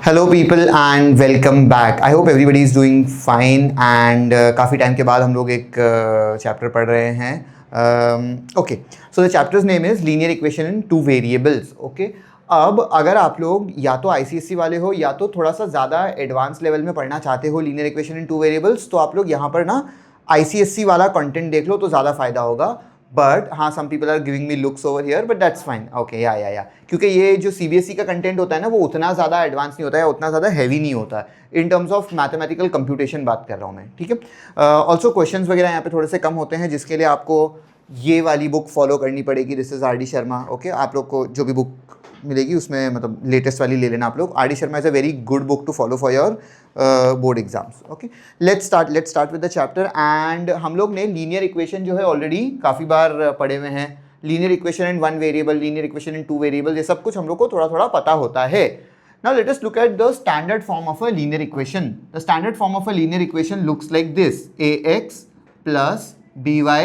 Hello people and welcome back. I hope everybody is doing fine and काफ़ी time के बाद हम लोग एक चैप्टर पढ़ रहे हैं। Okay, so the chapters name is linear equation in two variables. Okay, अब अगर आप लोग या तो आईसीएसई वाले हो या तो थोड़ा सा ज़्यादा एडवांस लेवल में पढ़ना चाहते हो लीनियर इक्वेशन इन टू वेरिएबल्स, तो आप लोग यहाँ पर ना आईसीएसई वाला कंटेंट देख लो तो ज़्यादा फायदा होगा। बट हाँ, some people are giving me looks over here, but that's fine. Okay, या क्योंकि ये जो सीबीएसई का कंटेंट होता है ना, वो उतना ज़्यादा एडवांस नहीं होता है, उतना ज़्यादा हैवी नहीं होता है in terms of mathematical computation बात कर रहा हूँ मैं। ठीक है, ऑल्सो क्वेश्चंस वगैरह यहाँ पे थोड़े से कम होते हैं, जिसके लिए आपको ये वाली बुक फॉलो करनी पड़ेगी। This is are D Sharma. Okay, आप लोग को जो भी बुक मिलेगी उसमें मतलब लेटेस्ट वाली ले लेना आप लोग। R D Sharma is a very good book to follow for your board exams. Okay, let's start with the chapter. And हम लोग ने लीनियर इक्वेशन जो है ऑलरेडी काफ़ी बार पढ़े हुए हैं। Linear equation in one variable, linear equation in two variable, ये सब कुछ हम लोग को थोड़ा थोड़ा पता होता है। Now let us look at the standard form of a linear equation. The standard form of a linear equation looks like this: ax plus by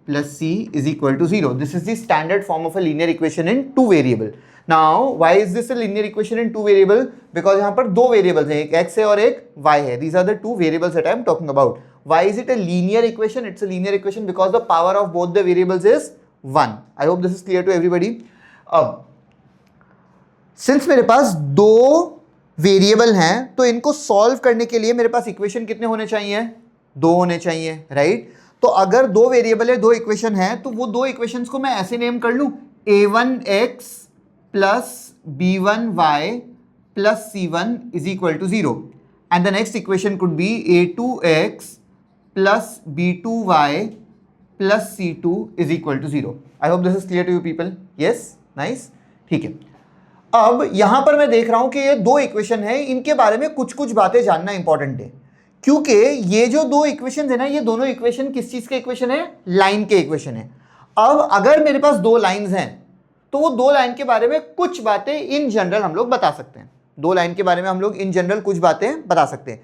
plus c is equal to 0. This is the standard form of a linear equation in two variable. Now why is this a linear equation in two variable? Because यहाँ पर दो variables हैं, एक x है और एक y है. These are the two variables that I am talking about. Why is it a linear equation? It's a linear equation because the power of both the variables is 1. I hope this is clear to everybody. अब since मेरे पास दो variable हैं तो इनको solve करने के लिए मेरे पास इक्वेशन कितने होने चाहिए? दो होने चाहिए, राइट? तो अगर दो वेरिएबल है, दो इक्वेशन है, तो वो दो इक्वेशंस को मैं ऐसे नेम कर लूं: a1x plus b1y plus c1 is equal to 0 and the next equation could be a2x plus b2y plus c2 is equal to 0. I hope this is clear to you people. Yes, nice, ठीक है. अब यहां पर मैं देख रहा हूं कि ये दो इक्वेशन है, इनके बारे में कुछ कुछ बातें जानना इंपॉर्टेंट है, क्योंकि ये जो दो इक्वेशन है ना, ये दोनों इक्वेशन किस चीज के इक्वेशन है? लाइन के इक्वेशन है. अब अगर मेरे पास दो लाइंस हैं तो वो दो लाइन के बारे में कुछ बातें इन जनरल हम लोग बता सकते हैं. दो लाइन के बारे में हम लोग इन जनरल कुछ बातें बता सकते हैं.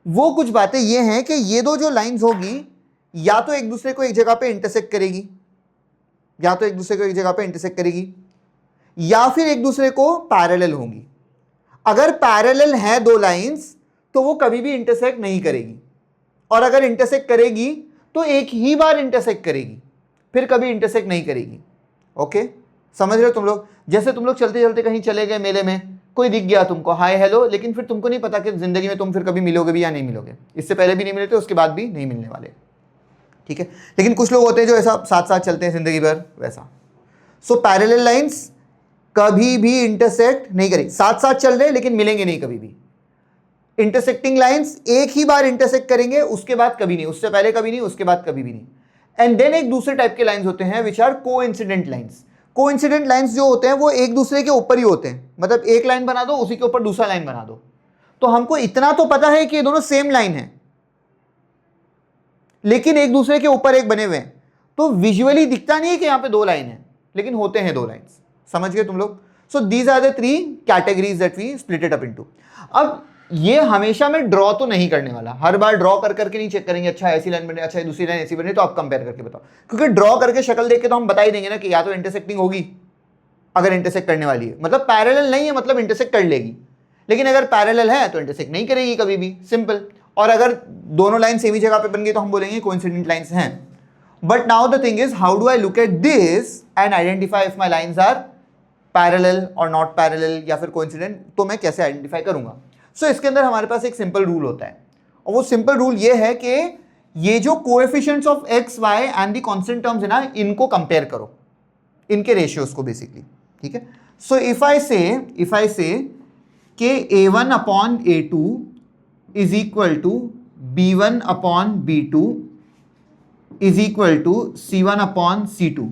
वो कुछ बातें ये हैं कि ये दो जो लाइंस होगी या तो एक दूसरे को एक जगह पे इंटरसेक्ट करेगी, या तो एक दूसरे को एक जगह पे इंटरसेक्ट करेगी, या फिर एक दूसरे को पैरेलल होंगी. अगर पैरेलल है दो लाइंस तो वो कभी भी इंटरसेक्ट नहीं करेगी, और अगर इंटरसेक्ट करेगी तो एक ही बार इंटरसेक्ट करेगी, फिर कभी इंटरसेक्ट नहीं करेगी. ओके, समझ रहे हो तुम लोग? जैसे तुम लोग चलते चलते कहीं चले गए मेले में, कोई दिख गया तुमको, हाय हेलो, लेकिन फिर तुमको नहीं पता कि जिंदगी में तुम फिर कभी मिलोगे भी या नहीं मिलोगे. इससे पहले भी नहीं मिले थे, उसके बाद भी नहीं मिलने वाले. ठीक है, लेकिन कुछ लोग होते हैं जो ऐसा साथ साथ चलते हैं जिंदगी भर, वैसा. सो पैरेलल लाइंस कभी भी इंटरसेक्ट नहीं करेगी, साथ साथ चल रहे लेकिन मिलेंगे नहीं कभी भी. इंटरसेक्टिंग लाइंस एक ही बार इंटरसेक्ट करेंगे, उसके बाद कभी नहीं, उससे पहले कभी नहीं, उसके बाद कभी भी नहीं. एंड देन एक दूसरे टाइप के लाइंस होते हैं which are coincident lines. Coincident lines जो होते हैं वो एक दूसरे के ऊपर ही होते हैं, मतलब एक लाइन बना दो, उसी के ऊपर दूसरा लाइन बना दो, तो हमको इतना तो पता है कि ये दोनों सेम लाइन है, लेकिन एक दूसरे के ऊपर एक बने हुए हैं. तो विजुअली दिखता नहीं है कि यहां पे दो लाइन है, लेकिन होते हैं दो लाइंस. समझ गए तुम लोग? So these are the three categories that we split it up into. अब ये हमेशा मैं ड्रॉ तो नहीं करने वाला, हर बार ड्रॉ कर करके नहीं चेक करेंगे, अच्छा ऐसी लाइन बने, अच्छा दूसरी लाइन ऐसी बने, तो आप कंपेयर करके बताओ. क्योंकि ड्रॉ करके शक्ल देख के तो हम बता ही देंगे ना कि या तो इंटरसेक्टिंग होगी, अगर इंटरसेक्ट करने वाली है, मतलब पैरेलल नहीं है मतलब इंटरसेक्ट कर लेगी, लेकिन अगर पैरेलल है तो इंटरसेक्ट नहीं करेगी कभी भी, सिंपल. और अगर दोनों लाइन सेम ही जगह पे बन गई तो हम बोलेंगे कोइंसिडेंट लाइंस हैं. But now the thing is, how do I look at this and identify if my lines are parallel और नॉट पैरेलल या फिर कोइंसिडेंट? तो मैं कैसे आइडेंटिफाई करूंगा? सो इसके अंदर हमारे पास एक सिंपल रूल होता है, और वो सिंपल रूल ये है कि ये जो coefficients of X Y and the constant terms है ना, इनको कंपेयर करो, इनके रेशियोज को बेसिकली. ठीक है, सो इफ आई से कि a1 upon a2 is equal to b1 upon b2 is equal to c1 upon c2.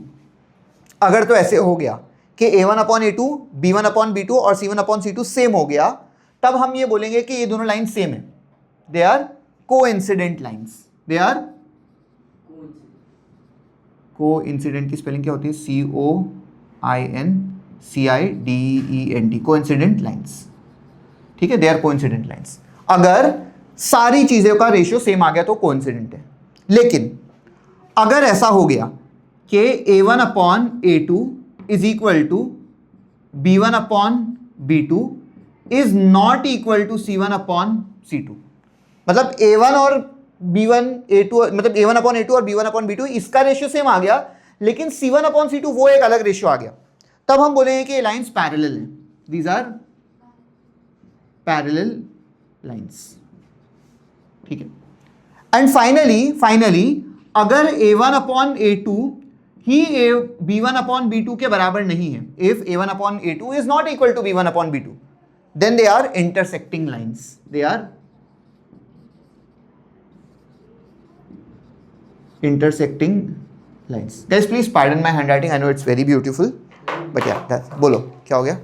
अगर तो ऐसे हो गया कि a1 upon a2, b1 upon b2 और c1 अपॉन c2 सेम हो गया, तब हम ये बोलेंगे कि ये दोनों लाइन सेम है, they are coincident lines. They are coincident की स्पेलिंग क्या होती है? COINCIDENT, coincident lines. ठीक है, दे आर कोइंसिडेंट लाइंस. अगर सारी चीजों का रेशियो सेम आ गया तो कोइंसिडेंट है. लेकिन अगर ऐसा हो गया कि a1 upon a2 is equal to b1 upon b2 is not equal to C1 upon C2। मतलब A1 और B1 A2 मतलब A1 अपॉन A2 और B1 अपॉन B2 इसका रेशियो सेम आ गया, लेकिन C1 अपॉन C2 वो एक अलग रेशियो आ गया। तब हम बोलेंगे कि ये लाइंस पैरेलल हैं, दीज आर पैरेलल लाइंस, ठीक है। एंड फाइनली अगर A1 अपॉन A2 ही B1 अपॉन B2 के बराबर नहीं है, if A1 upon A2 is not equal to B1 upon B2, then they are intersecting lines, they are intersecting lines. Guys, please pardon my handwriting, I know it's very beautiful, but yeah, that's, बोलो क्या हो गया?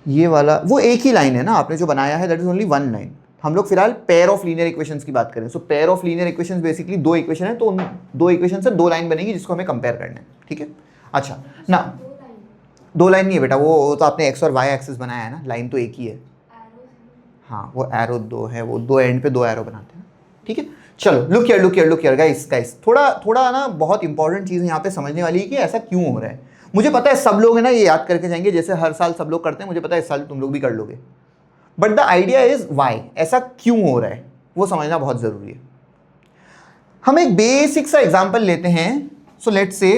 ये वाला वो एक ही line है ना आपने जो बनाया है, that is only one line. हम लोग फिलहाल पेयर ऑफ लीनियर इक्वेशंस की बात करें। So pair of linear equations basically दो इक्वेशन है, तो उन दो इक्वेशन से दो लाइन बनेगी जिसको हमें कंपेयर करना है, ठीक है। अच्छा ना, दो लाइन नहीं है बेटा, वो तो आपने एक्स और वाई एक्सिस बनाया है ना, लाइन तो एक ही है। हाँ वो एरो दो है, वो दो एंड पे दो एरो बनाते हैं, ठीक है। चलो लुक हियर गाइस, थोड़ा ना बहुत इंपॉर्टेंट चीज़ यहाँ पे समझने वाली है कि ऐसा क्यों हो रहा है। मुझे पता है सब लोग है ना ये याद करके जाएंगे, जैसे हर साल सब लोग करते हैं, मुझे पता है इस साल तुम लोग भी कर लोगे, but the idea is why, ऐसा क्यों हो रहा है वो समझना बहुत ज़रूरी है। हम एक बेसिक सा एग्जाम्पल लेते हैं। So let's say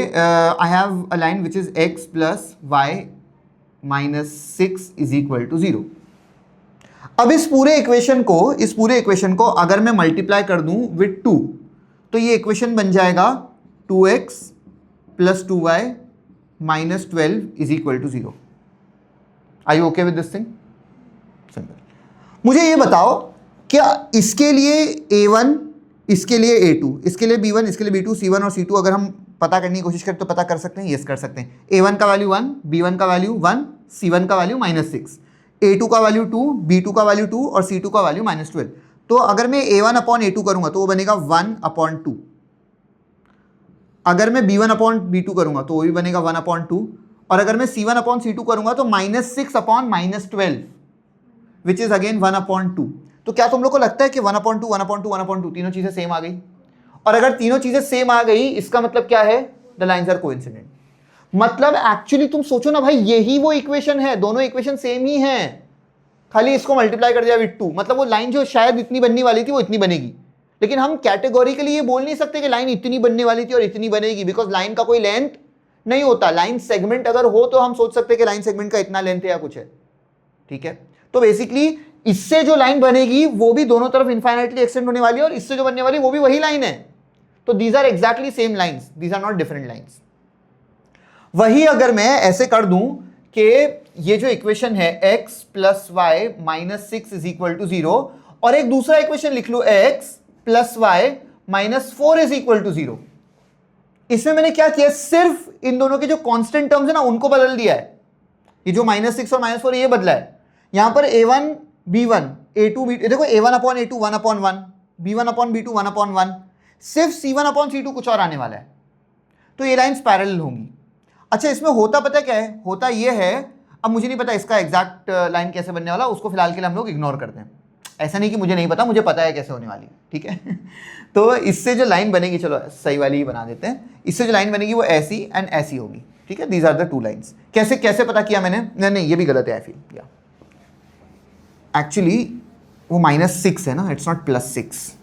I have a line which is x plus y minus 6 is equal to 0. अब इस पूरे इक्वेशन को अगर मैं मल्टीप्लाई कर दूं विथ 2, तो ये इक्वेशन बन जाएगा 2x plus 2y minus 12 is equal to 0. Are you okay with this thing? Simple. मुझे ये बताओ क्या इसके लिए A1, इसके लिए A2, इसके लिए B1, इसके लिए B2, C1 और C2 अगर हम पता करने की कोशिश करें तो पता कर सकते हैं, यस कर सकते हैं। A1 का वैल्यू 1, B1 का वैल्यू 1, C1 का वैल्यू -6, A2 का वैल्यू 2, B2 का वैल्यू 2 और C2 का वैल्यू -12। तो अगर मैं A1 अपॉन A2 करूंगा तो वो बनेगा 1 अपॉन 2। अगर मैं B1 अपॉन B2 करूंगा तो वो भी बनेगा 1 अपॉन 2, और अगर मैं C1 अपॉन C2 करूंगा तो -6 upon -12 which is again 1 upon 2। तो क्या तुम लोग को लगता है कि 1 अपॉन 2, 1 अपॉन 2, 1 अपॉन 2 तीनों चीजें सेम आ गई? और अगर तीनों चीजें सेम आ गई इसका मतलब क्या है? The lines are coincident. मतलब एक्चुअली तुम सोचो ना भाई, यही वो इक्वेशन है, दोनों इक्वेशन सेम ही हैं, खाली इसको मल्टीप्लाई कर दिया विद 2। मतलब वो लाइन जो शायद इतनी बनने वाली थी वो इतनी बनेगी, लेकिन हम कैटेगोरिकली ये बोल नहीं सकते कि लाइन इतनी बनने वाली थी और इतनी बनेगी, बिकॉज लाइन का कोई लेंथ नहीं होता। लाइन सेगमेंट अगर हो तो हम सोच सकते हैं कि लाइन सेगमेंट का इतना लेंथ है या कुछ है, ठीक है। तो बेसिकली इससे जो लाइन बनेगी वो भी दोनों तरफ इनफाइनाइटली एक्सटेंड होने वाली है, और इससे जो बनने वाली वो भी वही लाइन है। तो these are exactly same lines, these are not different lines. वही अगर मैं ऐसे कर दूं कि ये जो इक्वेशन है x plus Y minus 6 is equal to 0, और एक दूसरा इक्वेशन लिख लूं x plus Y minus 4 is equal to 0। इसमें मैंने क्या किया, सिर्फ इन दोनों के जो कांस्टेंट टर्म्स है ना उनको बदल दिया है। ये जो -6 और -4 ये बदला है। यहां पर a1 b1 a2 b2, देखो a1 upon a2 1 upon 1, b1 upon b2 1 upon 1, सिर्फ c1 अपॉन c2 कुछ और आने वाला है। तो ये लाइंस पैरेलल होंगी। अच्छा इसमें होता पता क्या है, होता ये है, अब मुझे नहीं पता इसका एग्जैक्ट लाइन कैसे बनने वाला, उसको फिलहाल के लिए हम लोग इग्नोर करते हैं। ऐसा नहीं कि मुझे नहीं पता, मुझे पता है कैसे होने वाली है, ठीक है। तो इससे जो लाइन बनेगी, चलो सही वाली ही बना देते हैं, इससे जो लाइन बनेगी वो ऐसी एंड ऐसी होगी, ठीक है। These are the two lines. कैसे कैसे पता किया मैंने? नहीं ये भी गलत है, आई फील या एक्चुअली वो -6 है ना, इट्स नॉट +6।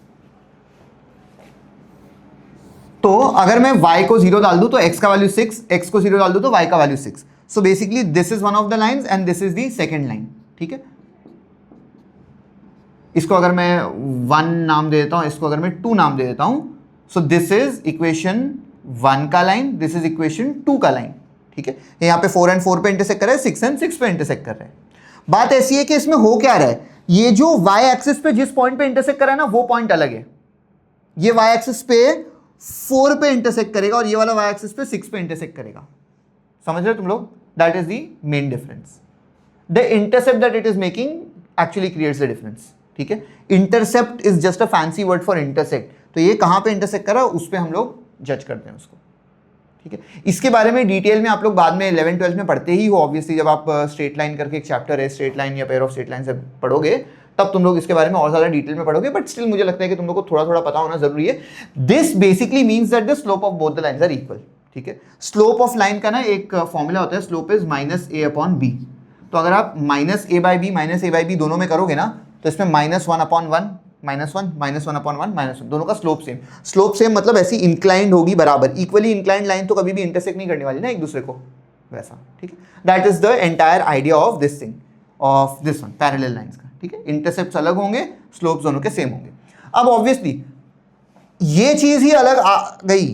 तो अगर मैं y को 0 डाल दूं तो x का वैल्यू 6, x को 0 डाल दूं तो y का value 6। So basically this is one of the lines and this is the second line, ठीक है। इसको अगर मैं 1 नाम दे देता हूं, इसको अगर मैं 2 नाम दे देता हूं, सो दिस इज इक्वेशन 1 का लाइन, दिस इज इक्वेशन 2 का लाइन, ठीक है। यहाँ पे 4 एंड 4 पे इंटरसेक्ट कर रहा है, 6 एंड 6 पे इंटरसेक्ट कर रहा है। बात ऐसी है कि इसमें हो क्या रहा है, ये जो y एक्सिस पे जिस पॉइंट पे इंटरसेक्ट कर रहा है ना वो पॉइंट अलग है। ये y एक्सिस पे 4 पे इंटरसेक्ट करेगा और ये वाला y एक्सिस पे 6 पे इंटरसेक्ट करेगा। समझ रहे हो तुम लोग? That is the main difference. The intercept that it is making actually creates the difference, ठीक है। Intercept is just a fancy word for intersect. तो ये कहां पे इंटरसेक्ट कर रहा है उस पर हम लोग जज करते हैं उसको, ठीक है। इसके बारे में डिटेल में आप लोग बाद में 11-12 में पढ़ते ही हो ऑब्वियसली। जब आप स्ट्रेट लाइन करके एक चैप्टर है, स्ट्रेट लाइन या पेयर ऑफ स्ट्रेट लाइन से पढ़ोगे तब तुम लोग इसके बारे में और ज्यादा डिटेल में पढ़ोगे, बट स्टिल मुझे लगता है कि तुम लोग को थोड़ा थोड़ा पता होना जरूरी है। This basically means that the slope of both the lines are equal, ठीक है। स्लोप ऑफ लाइन का ना एक फॉर्मूला होता है, slope is -a upon b। तो अगर आप माइनस ए बाई बी दोनों में करोगे ना, तो इसमें -1/1 -1 दोनों का स्लोप सेम मतलब ऐसी इंक्लाइंड होगी बराबर, इक्वली इंक्लाइंड लाइन तो कभी भी इंटरसेक्ट नहीं करने वाली ना एक दूसरे को, वैसा, ठीक है। That is the entire idea of this thing, of this one, parallel lines का, ठीक है। इंटरसेप्ट्स अलग होंगे, स्लोप्स दोनों के सेम होंगे। अब ऑब्वियसली ये चीज ही अलग आ गई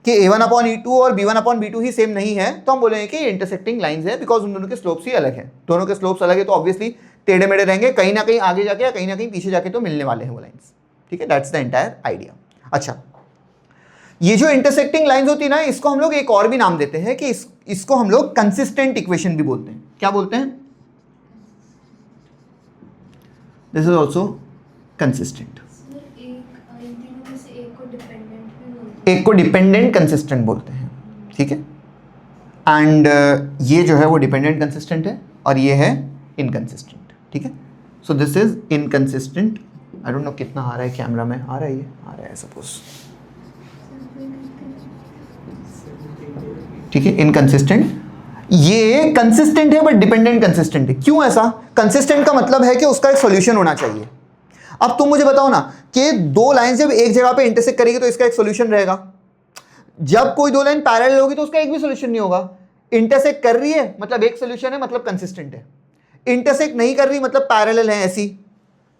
कि a1/e2 और b1/b2 ही सेम नहीं है, तो हम बोलेंगे कि इंटरसेक्टिंग लाइंस है, बिकॉज उन दोनों के स्लोप्स ही अलग है। दोनों के स्लोप्स अलग है तो ऑब्वियसली टेढ़े मेढ़े रहेंगे, कहीं ना कहीं आगे जाके या कहीं ना कहीं पीछे जाके तो मिलने वाले हैं वो लाइंस, ठीक है। That's the entire idea. अच्छा, ये जो इंटरसेक्टिंग लाइंस होती है ना, इसको हम लोग एक और भी नाम देते हैं कि इसको हम लोग कंसिस्टेंट इक्वेशन भी बोलते हैं। क्या बोलते हैं? This is also consistent. एक को डिपेंडेंट कंसिस्टेंट बोलते हैं, ठीक है। एंड ये जो है वो डिपेंडेंट कंसिस्टेंट है और ये है इनकंसिस्टेंट, ठीक है। So this is inconsistent. I don't know कितना आ रहा है कैमरा में, आ रहा है, ये आ रहा है सपोज, ठीक है। इनकंसिस्टेंट, ये कंसिस्टेंट है बट डिपेंडेंट कंसिस्टेंट है। क्यों ऐसा? कंसिस्टेंट का मतलब है कि उसका एक सॉल्यूशन होना चाहिए। अब तुम मुझे बताओ ना कि दो लाइन जब एक जगह पे इंटरसेक्ट करेगी तो इसका एक सॉल्यूशन रहेगा। जब कोई दो लाइन पैरेलल होगी तो उसका एक भी सॉल्यूशन नहीं होगा। इंटरसेक्ट कर रही है मतलब एक सॉल्यूशन है, मतलब कंसिस्टेंट है। इंटरसेक्ट नहीं कर रही मतलब पैरेलल है ऐसी,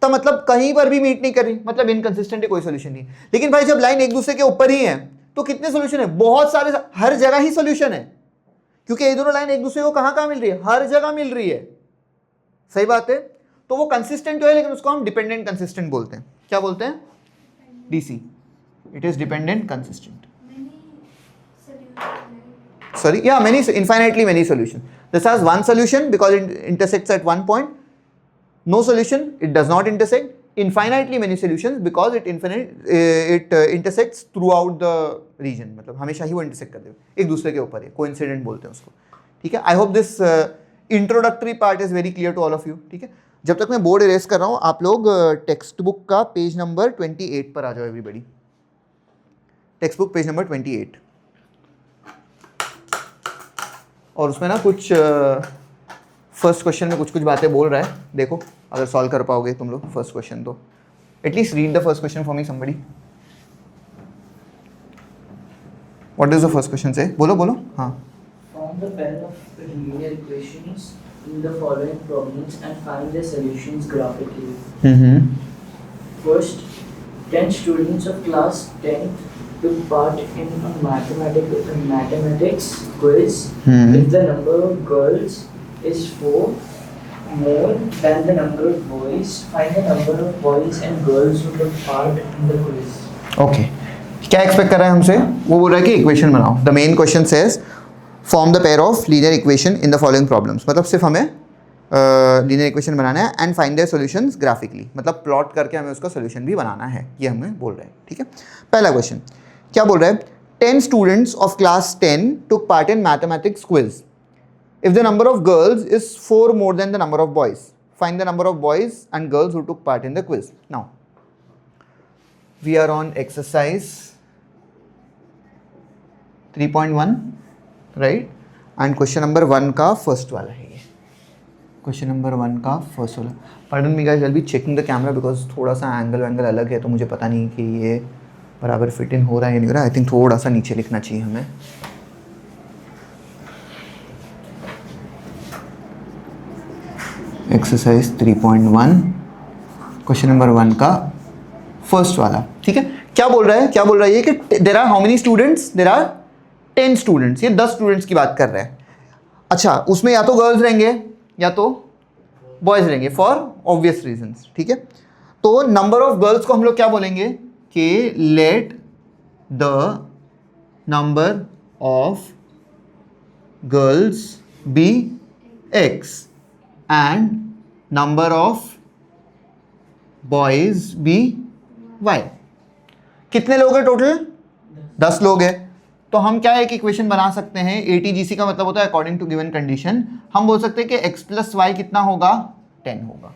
तो मतलब कहीं पर भी मीट नहीं कर रही, मतलब इनकंसिस्टेंट है, कोई सॉल्यूशन नहीं। लेकिन भाई जब लाइन एक दूसरे के ऊपर ही है तो कितने सॉल्यूशन है? बहुत सारे, हर जगह ही सॉल्यूशन है, क्योंकि ये दोनों लाइन एक दूसरे को कहां मिल रही है? हर जगह मिल रही है। सही बात है। तो वो कंसिस्टेंट है, लेकिन उसको हम डिपेंडेंट कंसिस्टेंट बोलते हैं। क्या बोलते हैं? DC. It is dependent consistent. Sorry, yeah, infinitely many solutions. This has one solution because it intersects at one point. No solution, it does not intersect. Infinitely many solutions because it intersects throughout the region. मतलब हमेशा ही वो intersect करते हैं, एक दूसरे के ऊपर है, coincident बोलते हैं उसको, ठीक है। I hope this introductory part is very clear to all of you, ठीक है। जब तक मैं बोर्ड इरेज कर रहा हूँ, आप लोग टेक्स्ट बुक का पेज नंबर 28 पर आ जाओ everybody. Text book page number 28, और उसमें ना कुछ फर्स्ट क्वेश्चन में कुछ बातें बोल रहा है, देखो अगर सॉल्व कर पाओगे तुम लोग फर्स्ट क्वेश्चन तो। At least read the first question for me somebody. What does the first question से? बोलो बोलो। हाँ। Form the pair of linear equations in the following problems and find their solutions graphically. First, 10 students of class 10 took part in a mathematics quiz. If the number of girls is 4 more than the number of boys, find the number of boys and girls who took part in the quiz. Okay. क्या expect कर रहा है हमसे? वो बोल रहा है कि इक्वेशन बनाओ। The main question says form the pair of linear equation in the following problems. मतलब सिर्फ हमें लीनियर इक्वेशन बनाना है and find their solutions graphically, मतलब प्लॉट करके हमें उसका सॉल्यूशन भी बनाना है, ये हमें बोल रहे हैं, ठीक है। पहला क्वेश्चन क्या बोल रहा है? 10 students of class 10 took part in mathematics quiz. If the number of girls is 4 more than the number of boys, find the number of boys and girls who took part in the quiz. Now we are on exercise 3.1, right. And question number 1 का first वाला है ये, question number 1 का first वाला। Pardon me guys, I will be checking the camera because थोड़ा सा angle अलग है, तो मुझे पता नहीं कि ये बराबर फिट इन हो रहा है या नहीं हो रहा है। आई थिंक थोड़ा सा नीचे लिखना चाहिए हमें। एक्सरसाइज 3.1 क्वेश्चन नंबर 1 का फर्स्ट वाला, ठीक है। क्या बोल रहा है? क्या बोल रहा है ये कि there are how many students? There are 10 students. ये 10 स्टूडेंट्स की बात कर रहे हैं। अच्छा, उसमें या तो गर्ल्स रहेंगे या तो बॉयज रहेंगे फॉर ऑब्वियस रीजंस, ठीक है। तो नंबर ऑफ गर्ल्स को हम लोग क्या बोलेंगे कि let the number of girls be x and number of boys be y। कितने लोग हैं टोटल? 10 लोग हैं। तो हम क्या एक इक्वेशन बना सकते हैं, ATGC का मतलब होता है अकॉर्डिंग टू गिवन कंडीशन। हम बोल सकते हैं कि x प्लस वाई कितना होगा? 10 होगा।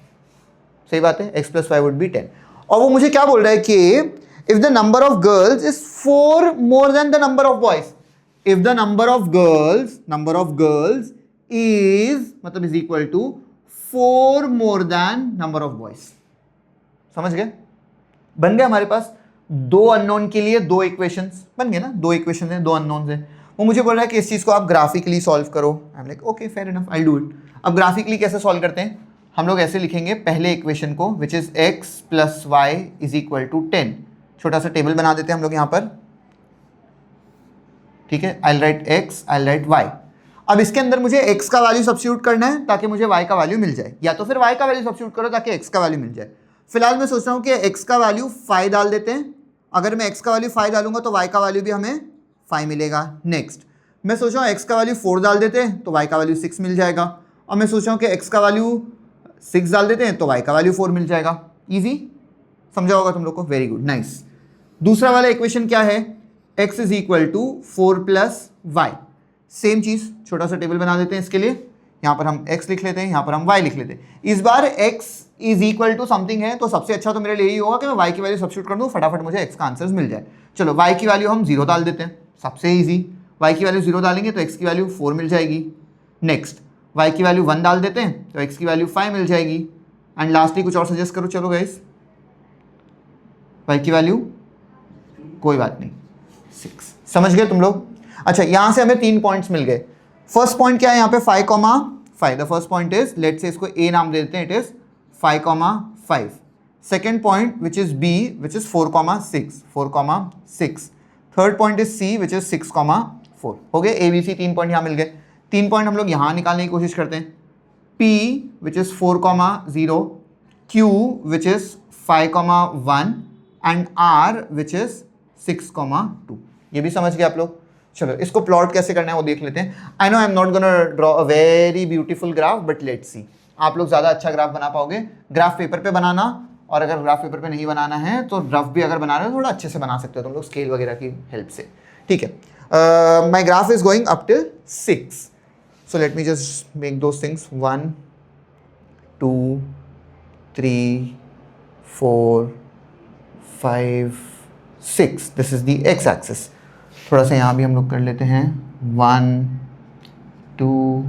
सही बात है, x plus y would be 10। और वो मुझे क्या बोल रहा है कि if the number of girls is 4 more than the number of boys, if the number of girls is मतलब is equal to 4 more than number of boys. समझ गए? बन गया हमारे पास दो अननोन के लिए दो इक्वेशंस बन गए ना, दो इक्वेशन है, दो अननोन है। वो मुझे बोल रहा है कि इस चीज को आप ग्राफिकली सॉल्व करो। I am like okay fair enough, I do it. अब ग्राफिकली कैसे सॉल्व करते हैं? हम लोग ऐसे लिखेंगे पहले इक्वेशन को, which is x plus y is equal to 10। छोटा सा टेबल बना देते हैं हम लोग यहाँ पर, ठीक है। आई राइट x, आई राइट y। अब इसके अंदर मुझे x का वैल्यू सब्स्टिट्यूट करना है ताकि मुझे y का वैल्यू मिल जाए, या तो फिर y का वैल्यू सब्स्टिट्यूट करो ताकि x का वैल्यू मिल जाए। फिलहाल मैं सोच रहा हूँ कि x का वैल्यू 5 डाल देते हैं। अगर मैं x का वैल्यू 5 डालूंगा तो y का वैल्यू भी हमें 5 मिलेगा। नेक्स्ट मैं सोच रहा हूँ x का वैल्यू 4 डाल देते हैं तो y का वैल्यू 6 मिल जाएगा। और मैं सोच रहा हूँ कि x का वैल्यू 6 डाल देते हैं तो y का वैल्यू 4 मिल जाएगा। इजी समझा होगा तुम लोग को, वेरी गुड, नाइस। दूसरा वाला इक्वेशन क्या है? x is equal to 4 plus y. Same चीज, छोटा सा टेबल बना देते हैं इसके लिए। यहाँ पर हम x लिख लेते हैं, यहाँ पर हम y लिख लेते हैं। इस बार x is equal to something है तो सबसे अच्छा तो मेरे लिए यही होगा कि मैं y की वैल्यू सब्स्टिट्यूट कर दूँ, फटाफट मुझे x का आंसर मिल जाए। चलो y की वैल्यू हम 0 डाल देते हैं, सबसे ईजी। y की वैल्यू 0 डालेंगे तो x की वैल्यू 4 मिल जाएगी। नेक्स्ट y की वैल्यू 1 डाल देते हैं तो x की वैल्यू 5 मिल जाएगी। एंड लास्टली कुछ और सजेस्ट करो, चलो गाइस। y की वैल्यू कोई बात नहीं 6। समझ गए तुम लोग? अच्छा, यहां से हमें 3 पॉइंट्स मिल गए। फर्स्ट पॉइंट क्या है यहाँ पे? 5,5। The first point is, let's say इसको a नाम दे देते हैं, it is 5,5। Second point which is b, which is 4,6, 4,6। Third point is c, which is 6,4। हो गए a b c, 3 पॉइंट यहाँ मिल गए। 3 पॉइंट हम लोग यहाँ निकालने की कोशिश करते हैं। p which is 4,0, q which is 5,1 and r which is 6,2। ये भी समझ गए आप लोग? चलो इसको प्लॉट कैसे करना है वो देख लेते हैं। I know I am not gonna draw a very beautiful graph, but let's see. आप लोग ज़्यादा अच्छा ग्राफ बना पाओगे। ग्राफ पेपर पे बनाना, और अगर ग्राफ पेपर पे नहीं बनाना है तो रफ भी अगर बना रहे हो थोड़ा अच्छे से बना सकते हो तुम लोग, स्केल वगैरह की हेल्प से, ठीक है। My graph is going up till 6, so let me just make those things. 1 2 3 4 5 6। This is the x axis. थोड़ा सा यहाँ भी हम लोग कर लेते हैं। 1 2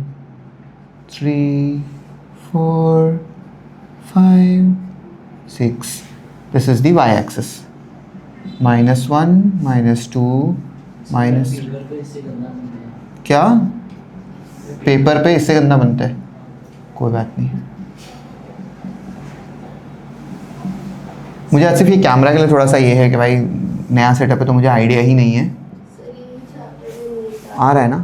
3 4 5 6। This is the y axis. -1 -2 minus, क्या पेपर पे इससे गंदा बनता है? कोई बात नहीं। मुझे आज सिर्फ ये कैमरा के लिए थोड़ा सा ये है कि भाई नया सेटअप है तो मुझे आइडिया ही नहीं है। आ रहा है ना?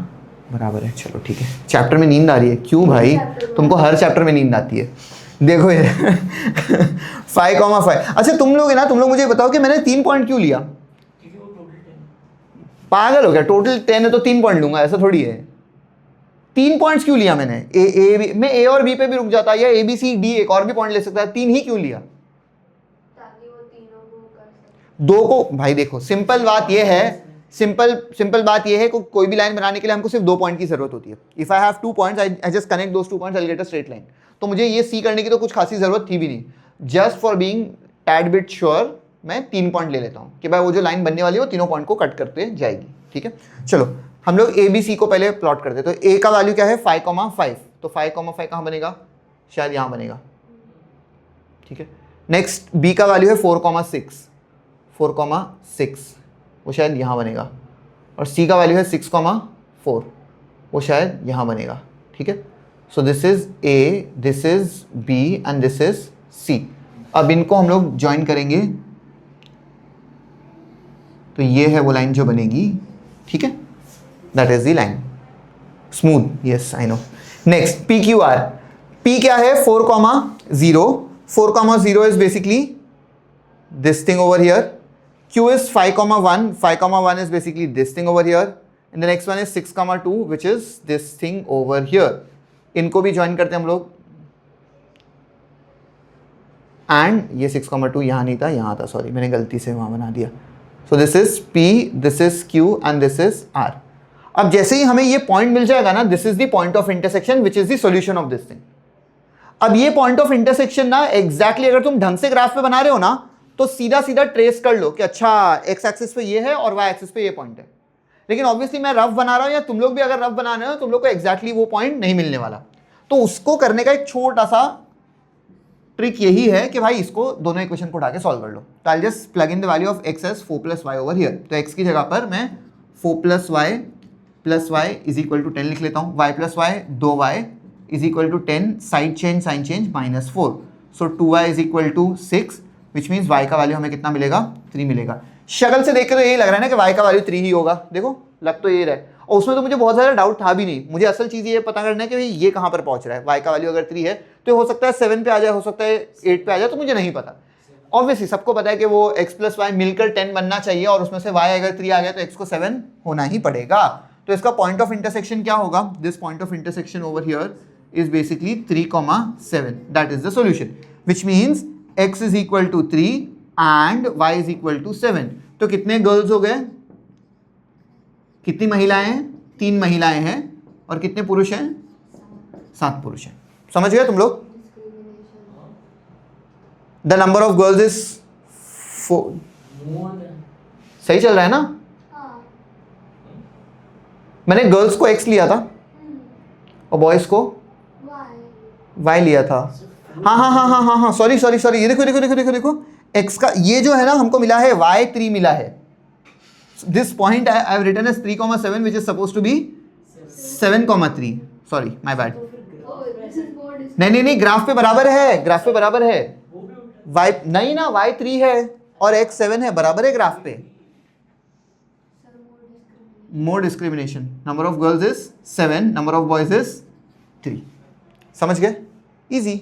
बराबर है, चलो ठीक है। चैप्टर में नींद आ रही है? क्यों भाई, तुमको हर चैप्टर में नींद आती है। देखो ये 5,5। अच्छा तुम लोग है ना, तुम लोग मुझे बताओ कि मैंने 3 पॉइंट क्यों लिया? पागल हो गया? टोटल 10 है तो 3 पॉइंट लूंगा, ऐसा थोड़ी है। 3 पॉइंट्स क्यों लिया मैंने? मैं ए और बी पे भी रुक जाता, या ए बी सी डी एक और भी पॉइंट ले सकता है। 3 ही क्यों लिया? दो को भाई देखो, सिंपल बात यह है, सिंपल बात यह है कि कोई भी लाइन बनाने के लिए हमको सिर्फ 2 पॉइंट की जरूरत होती है। If I have 2 points, I just connect those 2 points, I get a straight line. तो मुझे ये सी करने की तो कुछ खासी जरूरत थी भी नहीं। Just for being tad bit sure मैं 3 पॉइंट ले लेता हूँ कि भाई वो जो लाइन बनने वाली है वो तीनों पॉइंट को कट करते जाएगी, ठीक है। चलो हम लोग ए बी सी को पहले प्लॉट करते हैं। तो ए का वैल्यू क्या है? 5,5। तो 5,5 कहाँ बनेगा? शायद यहाँ बनेगा, ठीक है। नेक्स्ट बी का वैल्यू है 4,6, 4,6 वो शायद यहाँ बनेगा। और सी का वैल्यू है 6,4 वो शायद यहाँ बनेगा, ठीक है। So this is A, this is B and this is C. अब इनको हम लोग ज्वाइन करेंगे तो ये है वो लाइन जो बनेगी, ठीक है। That is the line, smooth, yes I know. Next P Q R. P क्या है? 4,0, 4,0 is basically this thing over here. Q is 5,1, 5,1 is basically this thing over here, and the next one is 6,2 which is this thing over here. इनको भी join करते हैं हम लोग, and ये 6,2 यहाँ नहीं था, यहाँ था, सॉरी मैंने गलती से वहाँ बना दिया। सो this is P, this is Q and this is R। अब जैसे ही हमें ये पॉइंट मिल जाएगा ना, this is the point of intersection which is the solution of this thing. अब ये पॉइंट ऑफ इंटरसेक्शन ना एग्जैक्टली अगर तुम ढंग से ग्राफ पे बना रहे हो ना तो सीधा सीधा ट्रेस कर लो कि अच्छा एक्स एक्सिस पे ये है और वाई एक्सिस पे ये पॉइंट है। लेकिन ऑब्वियसली मैं रफ बना रहा हूं, या तुम लोग भी अगर रफ बना रहे हो तुम लोग को एग्जैक्टली वो पॉइंट नहीं मिलने वाला। तो उसको करने का एक छोटा सा ट्रिक यही है कि भाई इसको दोनों इक्वेशन को उठा के सॉल्व कर लो। तो I just plug in the value of x as 4 + y over here. तो x की जगह पर मैं 4 + y इज इक्वल टू 10 लिख लेता हूँ। y + y 2y is equal to 10, side change sign change -4, so 2y is equal to 6, which means y का value हमें कितना मिलेगा, 3 मिलेगा। शक्ल से देख के तो यही लग रहा है ना कि y का वैल्यू 3 ही होगा, देखो लग तो ये रहा है, और उसमें तो मुझे बहुत ज़्यादा डाउट था भी नहीं। मुझे असल चीज़ ये पता करना है कि भाई ये कहाँ पर पहुँच रहा है। y का वैल्यू अगर 3 है तो हो सकता है 7 पे आ जाए, हो सकता है 8 पे आ जाए, तो मुझे नहीं पता। ऑब्वियसली सबको पता है कि वो x + y मिलकर 10 बनना चाहिए, और उसमें से y अगर 3 आ गया तो x को 7 होना ही पड़ेगा। तो इसका पॉइंट ऑफ इंटरसेक्शन क्या होगा, this point of intersection over here is basically 3,7. That is the solution, which means x is equal to 3 and y is equal to 7. तो कितने गर्ल्स हो गए, कितनी महिलाएं हैं, 3 महिलाएं हैं, और कितने पुरुष हैं, 7 पुरुष हैं। समझ गए तुम लोग? The number of girls is 4. सही चल रहा है ना? मैंने गर्ल्स को x लिया था और बॉयज को y लिया था। हाँ, सॉरी, ये देखो x का ये जो है ना हमको मिला है y 3 मिला है। This point I have written as 3,7 which is suppose to be 7,3। Sorry my bad. नहीं, ग्राफ पे बराबर है, y नहीं ना, y 3 है और x 7 है, बराबर है ग्राफ पे। More discrimination, number of girls is 7, number of boys is 3। समझ गए? इजी,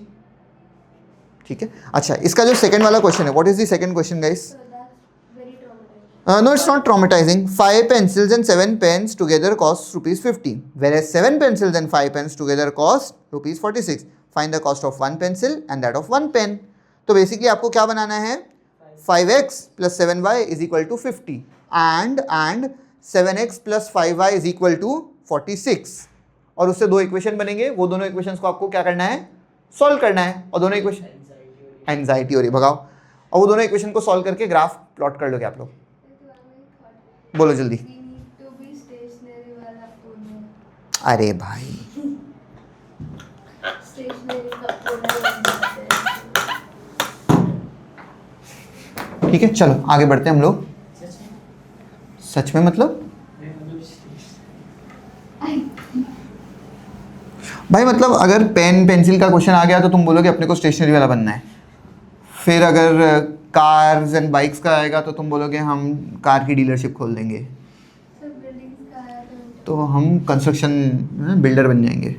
ठीक है। अच्छा, इसका जो सेकंड वाला क्वेश्चन है, what is the second question guys? No, it's not traumatizing. 5 pencils and 7 pens together cost ₹50, whereas 7 pencils and 5 pens together cost ₹46. Find the cost of 1 pencil and that of 1 pen. तो basically आपको क्या बनाना है, 5x + 7y is equal to 50 and 7x + 5y is equal to 46, और उससे 2 equation बनेंगे। वो दोनों equations को आपको क्या करना है, सॉल्व करना है। और दोनों इक्वेशन, एंजाइटी हो रही, भगाओ। और वो दोनों इक्वेशन को सॉल्व करके ग्राफ प्लॉट कर लोगे आप लोग। बोलो जल्दी। अरे भाई ठीक है, चलो आगे बढ़ते हैं हम लोग। सच में मतलब भाई, मतलब अगर पेन पेंसिल का क्वेश्चन आ गया तो तुम बोलोगे अपने को स्टेशनरी वाला बनना है। फिर अगर कार्स एंड बाइक्स का आएगा तो तुम बोलोगे हम कार की डीलरशिप खोल देंगे। तो हम कंस्ट्रक्शन बिल्डर बन जाएंगे।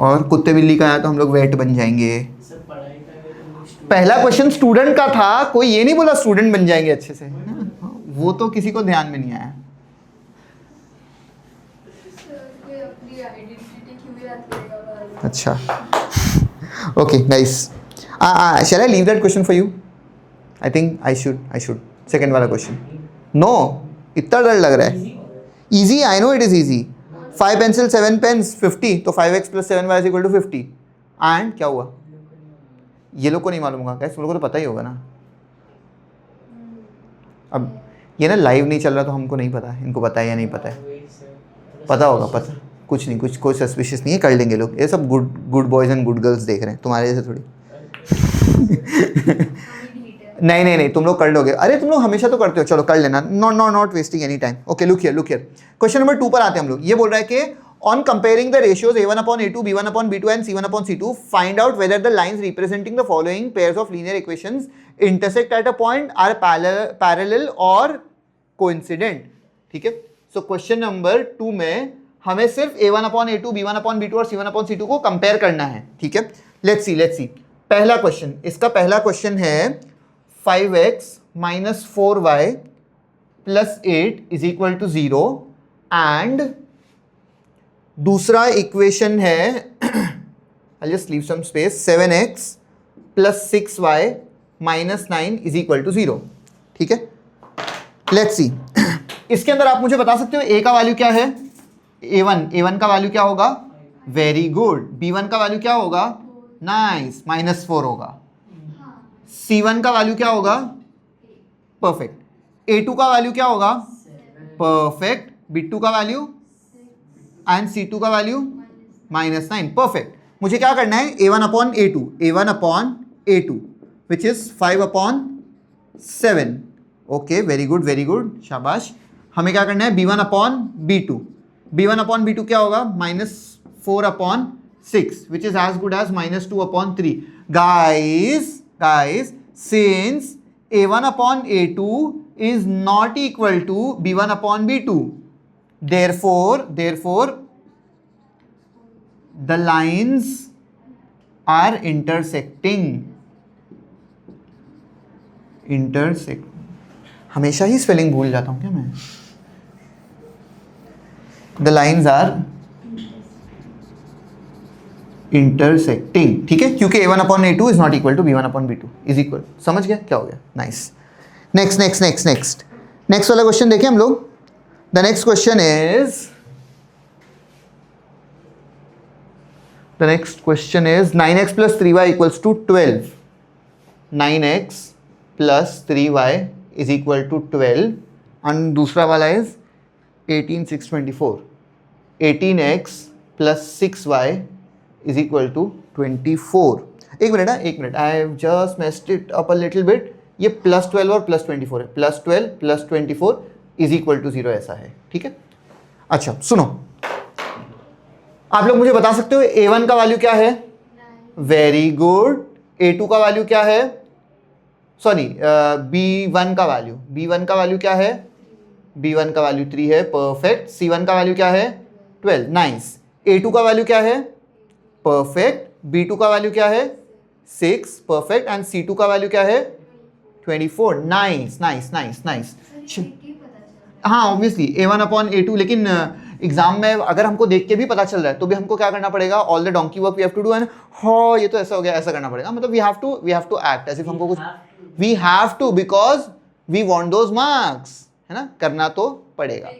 और कुत्ते बिल्ली का आया तो हम लोग वेट बन जाएंगे। पहला क्वेश्चन स्टूडेंट का था, कोई ये नहीं बोला स्टूडेंट बन जाएंगे अच्छे से, वो तो किसी को ध्यान में नहीं आया। अच्छा, okay nice. Shall I leave that question for you? I think I should. Second वाला क्वेश्चन, नो इतना डर लग रहा है। Easy, I know it is easy. 5 pencil 7 pens 50, तो 5x + 7y is equal to 50। And क्या हुआ, ये लोग को नहीं मालूम होगा, कैसे तुम लोग को तो पता ही होगा ना। अब ये ना लाइव नहीं चल रहा तो हमको नहीं पता, इनको पता है या नहीं पता है। पता होगा, पता कुछ नहीं, कुछ कोई सस्पिशियस नहीं है, कर लेंगे लोग। ये सब good boys and good girls देख रहे हैं, तुम्हारे जैसे थोड़ी। नहीं, तुम लोग कर लोगे। अरे तुम लोग हमेशा तो करते हो, चलो कर लेना। Not wasting any time. Okay, look here. Question number 2 पर आते हैं हम लोग। ये बोल रहा है कि on comparing the ratios a1/a2, b1/b2 and c1/c2, find out whether the lines representing the following pairs of linear equations intersect at a point, are parallel or coincident। ठीक है, सो क्वेश्चन नंबर 2 में हमें सिर्फ a1/a2, b1/b2 और c1/c2 को compare करना है। ठीक है, लेट्स सी। पहला क्वेश्चन, इसका पहला क्वेश्चन है 5x - 4y + 8 is equal to 0, and दूसरा इक्वेशन है I'll just leave some space, 7x + 6y - 9 is equal to 0। ठीक है, लेट्स सी। इसके अंदर आप मुझे बता सकते हो a का वैल्यू क्या है, a1 का वैल्यू क्या होगा, वेरी गुड। b1 का वैल्यू क्या होगा, नाइस, -4 होगा। c1 का वैल्यू क्या होगा, परफेक्ट। a2 का वैल्यू क्या होगा, परफेक्ट, B2 का वैल्यू एंड C2 का वैल्यू -9, परफेक्ट। मुझे क्या करना है, A1/A2 which is 5/7। Okay, very good very good, शाबाश। हमें क्या करना है, B1/B2 क्या होगा, -4/6 which is as good as -2/3। Guys since A1/A2 is not equal to B1/B2, therefore the lines are intersecting। हमेशा ही स्पेलिंग भूल जाता हूं क्या मैं। The lines are intersecting, ठीक है, क्योंकि A1/A2 is not equal to B1/B2 is equal। समझ गया क्या हो गया, नाइस। नेक्स्ट वाला क्वेश्चन देखें हम लोग। The next question is 9x plus 3y equals to 12। 9x plus 3y is equal to 12 and दूसरा वाला is 18/6/24। 18x plus 6y is equal to 24। एक minute, I have just messed it up a little bit. ये +12 और +24 है, +12 + 24 is equal to 0 ऐसा है, ठीक है। अच्छा सुनो, आप लोग मुझे बता सकते हो A1 का वैल्यू क्या है, वेरी गुड। A2 का वैल्यू क्या है, सॉरी B1 का वैल्यू क्या है, B1 का वैल्यू 3 है, परफेक्ट। C1 का वैल्यू क्या है, 12, नाइस। A2 का वैल्यू क्या है, परफेक्ट। B2 का वैल्यू क्या है, 6, परफेक्ट। एंड C2 का वैल्यू क्या है, 24, नाइस। हाँ ऑब्वियसली A1/A2, लेकिन एग्जाम में अगर हमको देख के भी पता चल रहा है तो भी हमको क्या करना पड़ेगा, all the donkey work we have to do. And हो ये तो ऐसा हो गया, ऐसा करना पड़ेगा, मतलब we have to act as if हमको कुछ, we have to, because we want those marks, है ना, करना तो पड़ेगा।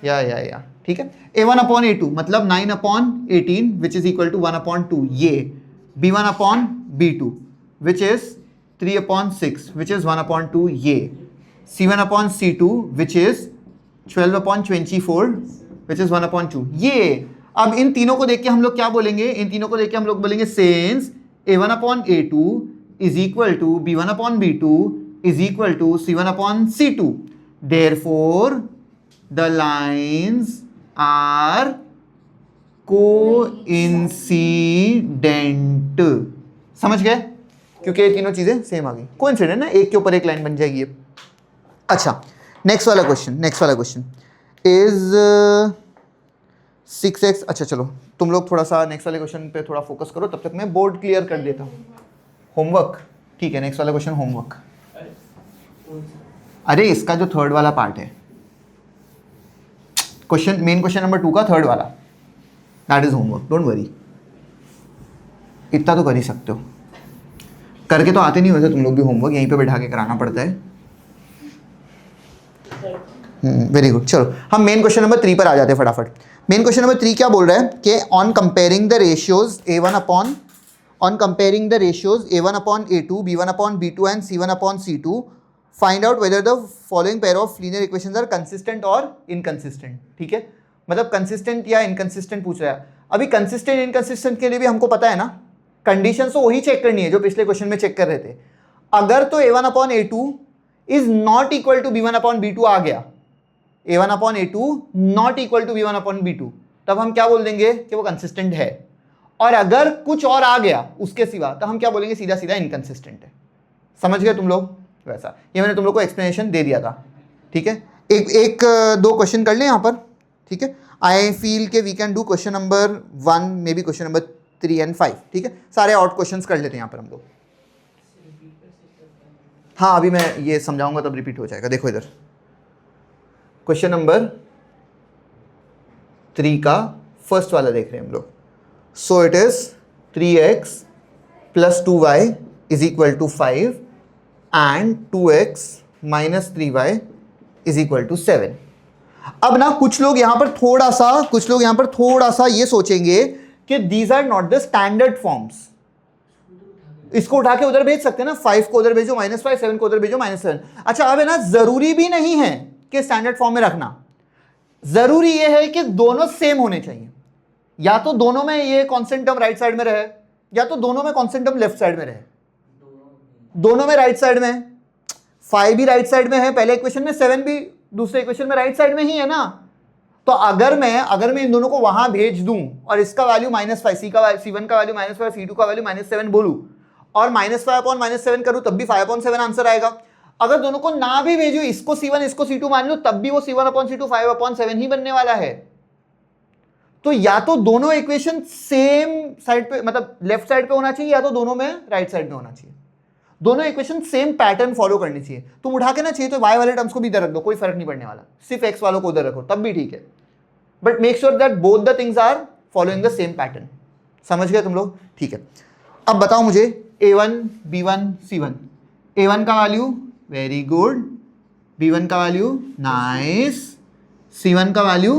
या ठीक है। A1/A2 मतलब 9/18 विच इज इक्वल टू 1/2, ये B1/B2 which is 3/6 which is 1/2, ये C1/C2 which is 12/24 which is 1/2, ये। अब इन तीनों को देख के हम लोग क्या बोलेंगे, since A1/A2 is equal to B1/B2 is equal to C1/C2, therefore the lines are coincident। समझ गए, क्योंकि ये तीनों चीजें सेम आ गई, कोइंसिडेंट ना, एक के ऊपर एक लाइन बन जाएगी ये। अच्छा नेक्स्ट वाला क्वेश्चन इज 6x। अच्छा चलो तुम लोग थोड़ा सा नेक्स्ट वाले क्वेश्चन पे थोड़ा फोकस करो, तब तक मैं बोर्ड क्लियर कर देता हूँ। होमवर्क, ठीक है, नेक्स्ट वाला क्वेश्चन होमवर्क। अरे इसका जो थर्ड वाला पार्ट है, मेन क्वेश्चन नंबर 2 का थर्ड वाला, that is homework, don't worry. इतना तो कर ही सकते हो, करके तो आते नहीं वैसे तुम लोग भी होमवर्क, यहीं पे बैठा के कराना पड़ता है। वेरी गुड, चलो हम मेन क्वेश्चन नंबर 3 पर आ जाते हैं फटाफट। मेन क्वेश्चन नंबर 3 क्या बोल रहा है कि on comparing the ratios A1/A2, B1/B2 and C1/C2, find out whether the following pair of linear equations are consistent और इनकंसिस्टेंट। ठीक है, मतलब कंसिस्टेंट या इनकंसिस्टेंट पूछ रहा है। अभी कंसिस्टेंट इनकंसिस्टेंट के लिए भी हमको पता है ना, कंडीशन तो वही चेक करनी है जो पिछले क्वेश्चन में चेक कर रहे थे। अगर तो A1/A2 is not equal to B1/B2 आ गया, A1/A2 not equal to B1/B2, तब हम क्या बोल देंगे कि वो कंसिस्टेंट है। और अगर कुछ और आ गया उसके सिवा, तो हम क्या बोलेंगे, सीधा सीधा इनकंसिस्टेंट है। समझ गए तुम लोग? वैसा ये मैंने तुम लोग को एक्सप्लेनेशन दे दिया था। ठीक है, एक दो क्वेश्चन कर लें यहाँ पर। ठीक है, आई फील के we can do question number 1, maybe question number 3 and 5। ठीक है, सारे आउट क्वेश्चंस कर लेते हैं यहाँ पर हम लोग। हाँ अभी मैं ये समझाऊंगा तब रिपीट हो जाएगा। देखो इधर क्वेश्चन नंबर 3 का फर्स्ट वाला देख रहे हैं हम लोग। So it is 3x + 2y is equal to 5 and 2x - 3y is equal to 7। अब ना कुछ लोग यहाँ पर थोड़ा सा ये सोचेंगे कि these are not the standard forms. इसको उठा के उधर भेज सकते हैं ना, 5 को उधर भेजो -5, 7 को उधर भेजो -7। अच्छा अब है ना, जरूरी भी नहीं है के स्टैंडर्ड फॉर्म में रखना। जरूरी ये है कि दोनों सेम होने चाहिए, या तो दोनों में ये कांस्टेंट टर्म राइट साइड में रहे या तो दोनों में कांस्टेंट टर्म लेफ्ट साइड में रहे। दोनों में राइट साइड में है, 5 भी राइट साइड में है पहले इक्वेशन में, 7 भी दूसरे इक्वेशन में राइट साइड में ही है ना। तो अगर मैं इन दोनों को वहां भेज दूं और इसका वैल्यू -5, C1 का वैल्यू -5, C2 का वैल्यू -7 बोलूं और -5/-7 करूं तब भी 5/7 आंसर आएगा। अगर दोनों को ना भी भेजूं, इसको C1 इसको C2 मान लूं, तब भी वो C1/C2 5/7 ही बनने वाला है। तो या तो दोनों इक्वेशन सेम साइड पे, मतलब लेफ्ट साइड पे होना चाहिए, या तो दोनों में राइट साइड में होना चाहिए। दोनों इक्वेशन सेम पैटर्न फॉलो करनी चाहिए। तुम उठा के ना चाहिए तो y वाले टर्म्स को भी इधर रख दो, कोई फर्क नहीं पड़ने वाला, सिर्फ x वालों को उधर रखो तब भी ठीक है, but make sure that both the things are following the same pattern. समझ गए तुम लोग? ठीक है। अब बताओ मुझे a1 b1 c1, a1 का वैल्यू वेरी गुड, b1 का वैल्यू नाइस, c1 का वैल्यू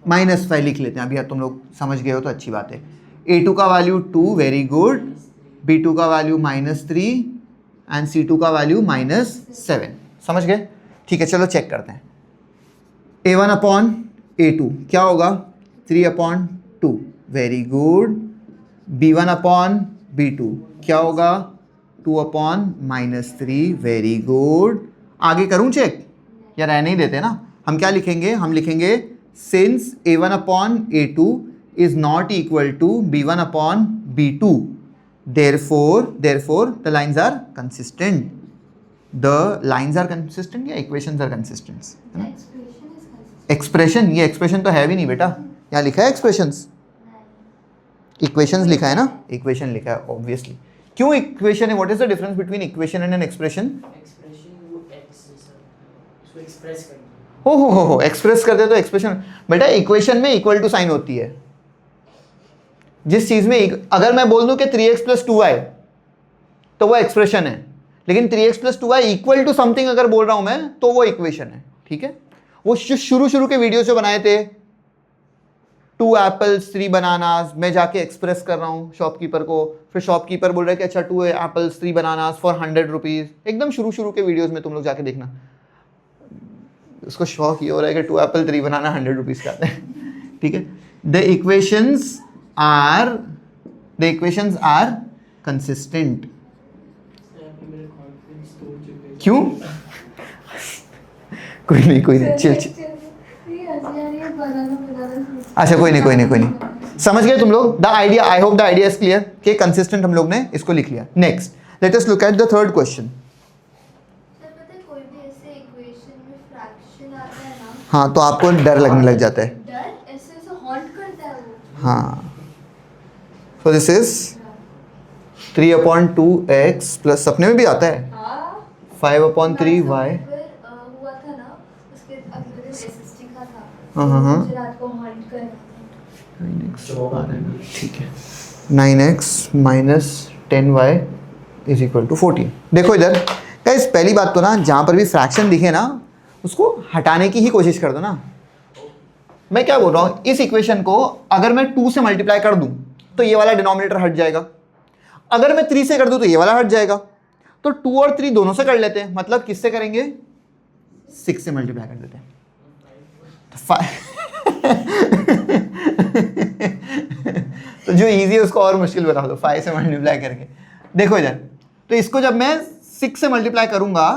-5 लिख लेते हैं। अभी तुम लोग समझ गए हो तो अच्छी बात है। a2 का वैल्यू 2 वेरी गुड, b2 का वैल्यू -3 एंड c2 का वैल्यू -7। समझ गए? ठीक है, चलो चेक करते हैं। a1/a2 क्या होगा? 3/2 वेरी गुड। b1/b2 क्या होगा? 2/-3 वेरी गुड। आगे करूं चेक या रहने ही देते ना? हम क्या लिखेंगे? हम लिखेंगे since a1/a2 is not equal to b1/b2, therefore the lines are consistent. The lines are consistent या equations are consistent? एक्सप्रेशन, ये एक्सप्रेशन तो है भी नहीं बेटा, यहाँ लिखा है एक्सप्रेशंस, इक्वेशंस लिखा है ना, इक्वेशन लिखा है ऑब्वियसली। क्यों इक्वेशन है? What is the difference between equation and an expression? Expression वो एक्स इसको एक्सप्रेस करते हैं। हो एक्सप्रेस करते तो एक्सप्रेशन बेटा, इक्वेशन में इक्वल टू साइन होती है। जिस चीज में अगर मैं बोल दूं कि 3x + 2y तो वो एक्सप्रेशन है, लेकिन 3x + 2y equal to something अगर बोल रहा हूं मैं तो वो इक्वेशन है। ठीक है, वो शुरू के वीडियो जो बनाए थे 2 apples 3 bananas, मैं जाके एक्सप्रेस कर रहा हूँ शॉपकीपर को, फिर शॉपकीपर बोल रहा है कि अच्छा 2 apples 3 bananas फॉर 100 रुपीज़। एकदम शुरू के वीडियोस में तुम लोग जाके देखना, उसको शौक ये हो रहा है कि 2 apples 3 bananas 100 रुपीज़ का आता है। ठीक है, द इक्वेशंस आर कंसिस्टेंट। क्यों? कोई नहीं चिल। अच्छा कोई नहीं, समझ गए तुम लोग the idea? I hope the idea is clear कि कंसिस्टेंट हम लोग ने इसको लिख लिया। Next let us look at the third question. हाँ, तो आपको डर लगने लग जाता है। हाँ, so this is 3/2x plus, सपने में भी आता है 5/3y। हाँ, ठीक है, 9x - 10y = 14। देखो इधर गाइस, पहली बात तो ना, जहाँ पर भी फ्रैक्शन दिखे ना उसको हटाने की ही कोशिश कर दो ना। मैं क्या बोल रहा हूँ, इस इक्वेशन को अगर मैं 2 से मल्टीप्लाई कर दूं तो ये वाला डिनोमिनेटर हट जाएगा, अगर मैं 3 से कर दूं तो ये वाला हट जाएगा। तो 2 और 3 दोनों से कर लेते हैं, मतलब किससे करेंगे? 6 से मल्टीप्लाई कर देते हैं तो तो जो इजी है उसको और मुश्किल बना दो 5 से मल्टीप्लाई करके। देखो इधर, तो इसको जब मैं 6 से मल्टीप्लाई करूंगा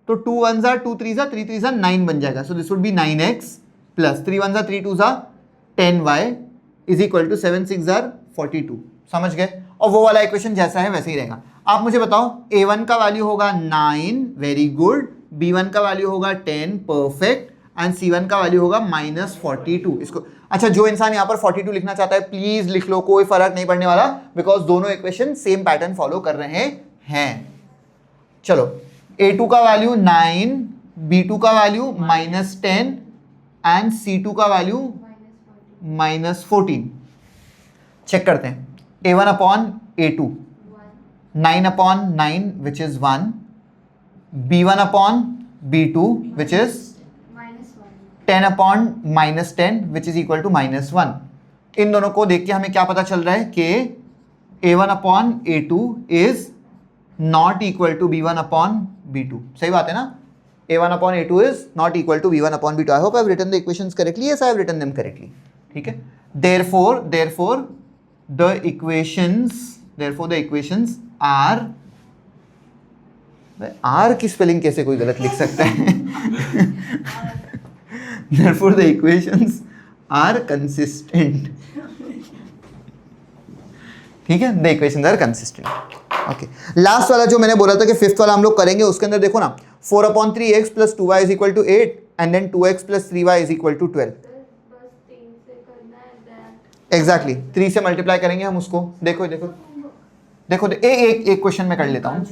तो 2 1s are 2 3s are 3 3s are 9 बन जाएगा। So this would be 9x plus 3 1s are 3 2s are 10y = 7 6s are 42। समझ गए? और वो वाला इक्वेशन जैसा है वैसे ही रहेगा। आप मुझे बताओ, a1 का वैल्यू होगा 9 वेरी गुड, b1 का वैल्यू होगा 10 परफेक्ट एंड c1 का वैल्यू होगा -42। इसको अच्छा, जो इंसान यहाँ पर 42 लिखना चाहता है प्लीज लिख लो, कोई फर्क नहीं पड़ने वाला, बिकॉज दोनों इक्वेशन सेम पैटर्न फॉलो कर रहे हैं। चलो, a2 का वैल्यू 9, b2 का वैल्यू -10 एंड c2 का वैल्यू -14। चेक करते हैं। a1/a2 9/9 which is 1, b1/b2 which is 10/-10 which is equal to -1। इन दोनों को देख के हमें क्या पता चल रहा है कि a1/a2 is not equal to b1/b2। सही बात है ना? a1 upon a2 is not equal to b1 upon b2. I hope I have written the equations correctly. Yes, I have written them correctly. ठीक है. Therefore the equations are की spelling कैसे कोई गलत लिख सकता है? Therefore the equations are consistent. ठीक है, the equations are consistent. Okay, last वाला जो मैंने बोला था कि फिफ्थ वाला हम लोग करेंगे, उसके अंदर देखो ना 4/3x + 2y = 8 and then 2x + 3y = 12. Exactly 3 से मल्टीप्लाई करेंगे हम उसको. देखो देखो देखो एक क्वेश्चन में कर लेता हूँ.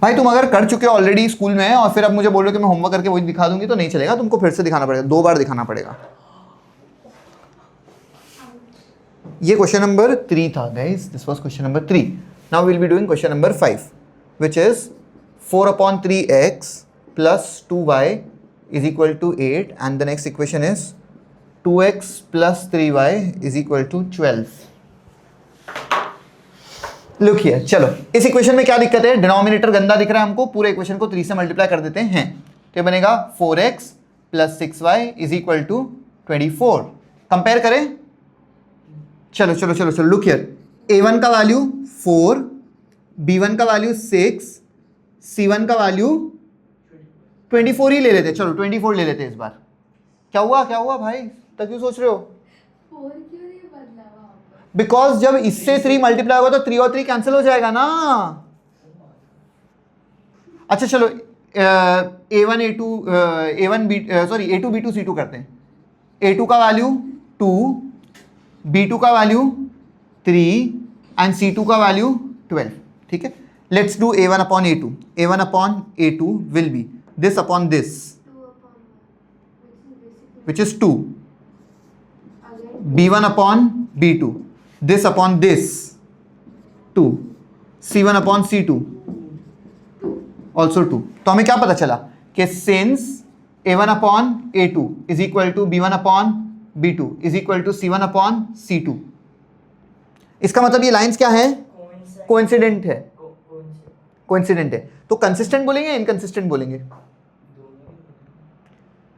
भाई तुम अगर कर चुके हो ऑलरेडी स्कूल में और फिर अब मुझे बोलो कि मैं होमवर्क करके वही दिखा दूंगी तो नहीं चलेगा, तुमको फिर से दिखाना पड़ेगा, 2 बार दिखाना पड़ेगा. ये क्वेश्चन नंबर 3 था guys, this was question number 3. Now we will be doing question number 5 which is 4/3x + 2y = 8 and the next equation is 2x + 3y = 12. Look here, चलो इस इक्वेशन में क्या दिक्कत है? डिनोमिनेटर गंदा दिख रहा है हमको, पूरे इक्वेशन को 3 से मल्टीप्लाई कर देते हैं. तो बनेगा 4x + 6y = 24. कंपेयर करें, चलो चलो चलो चलो. लुक हियर, a1 का वैल्यू 4, b1 का वैल्यू 6, c1 का वैल्यू 24 ही ले लेते. चलो 24 ले लेते इस बार. क्या हुआ भाई, तब क्यों सोच रहे हो? बिकॉज जब इससे 3 मल्टीप्लाई होगा तो 3 और 3 कैंसिल हो जाएगा ना. अच्छा चलो a2 b2 c2 करते हैं. a2 का वैल्यू 2, b2 का वैल्यू 3 एंड c2 का वैल्यू 12. ठीक है, let's do a1 upon a2. a1 upon a2 will be this upon this, which is 2. b1 upon b2, this upon this, 2. c1 upon c2 also 2. तो हमें क्या पता चला कि since a1 upon a2 is equal to b1 upon b2 is equal to c1 upon c2, इसका मतलब ये lines क्या है? कोइंसिडेंट है. कोइंसिडेंट है. तो कंसिस्टेंट बोलेंगे या इनकंसिस्टेंट बोलेंगे?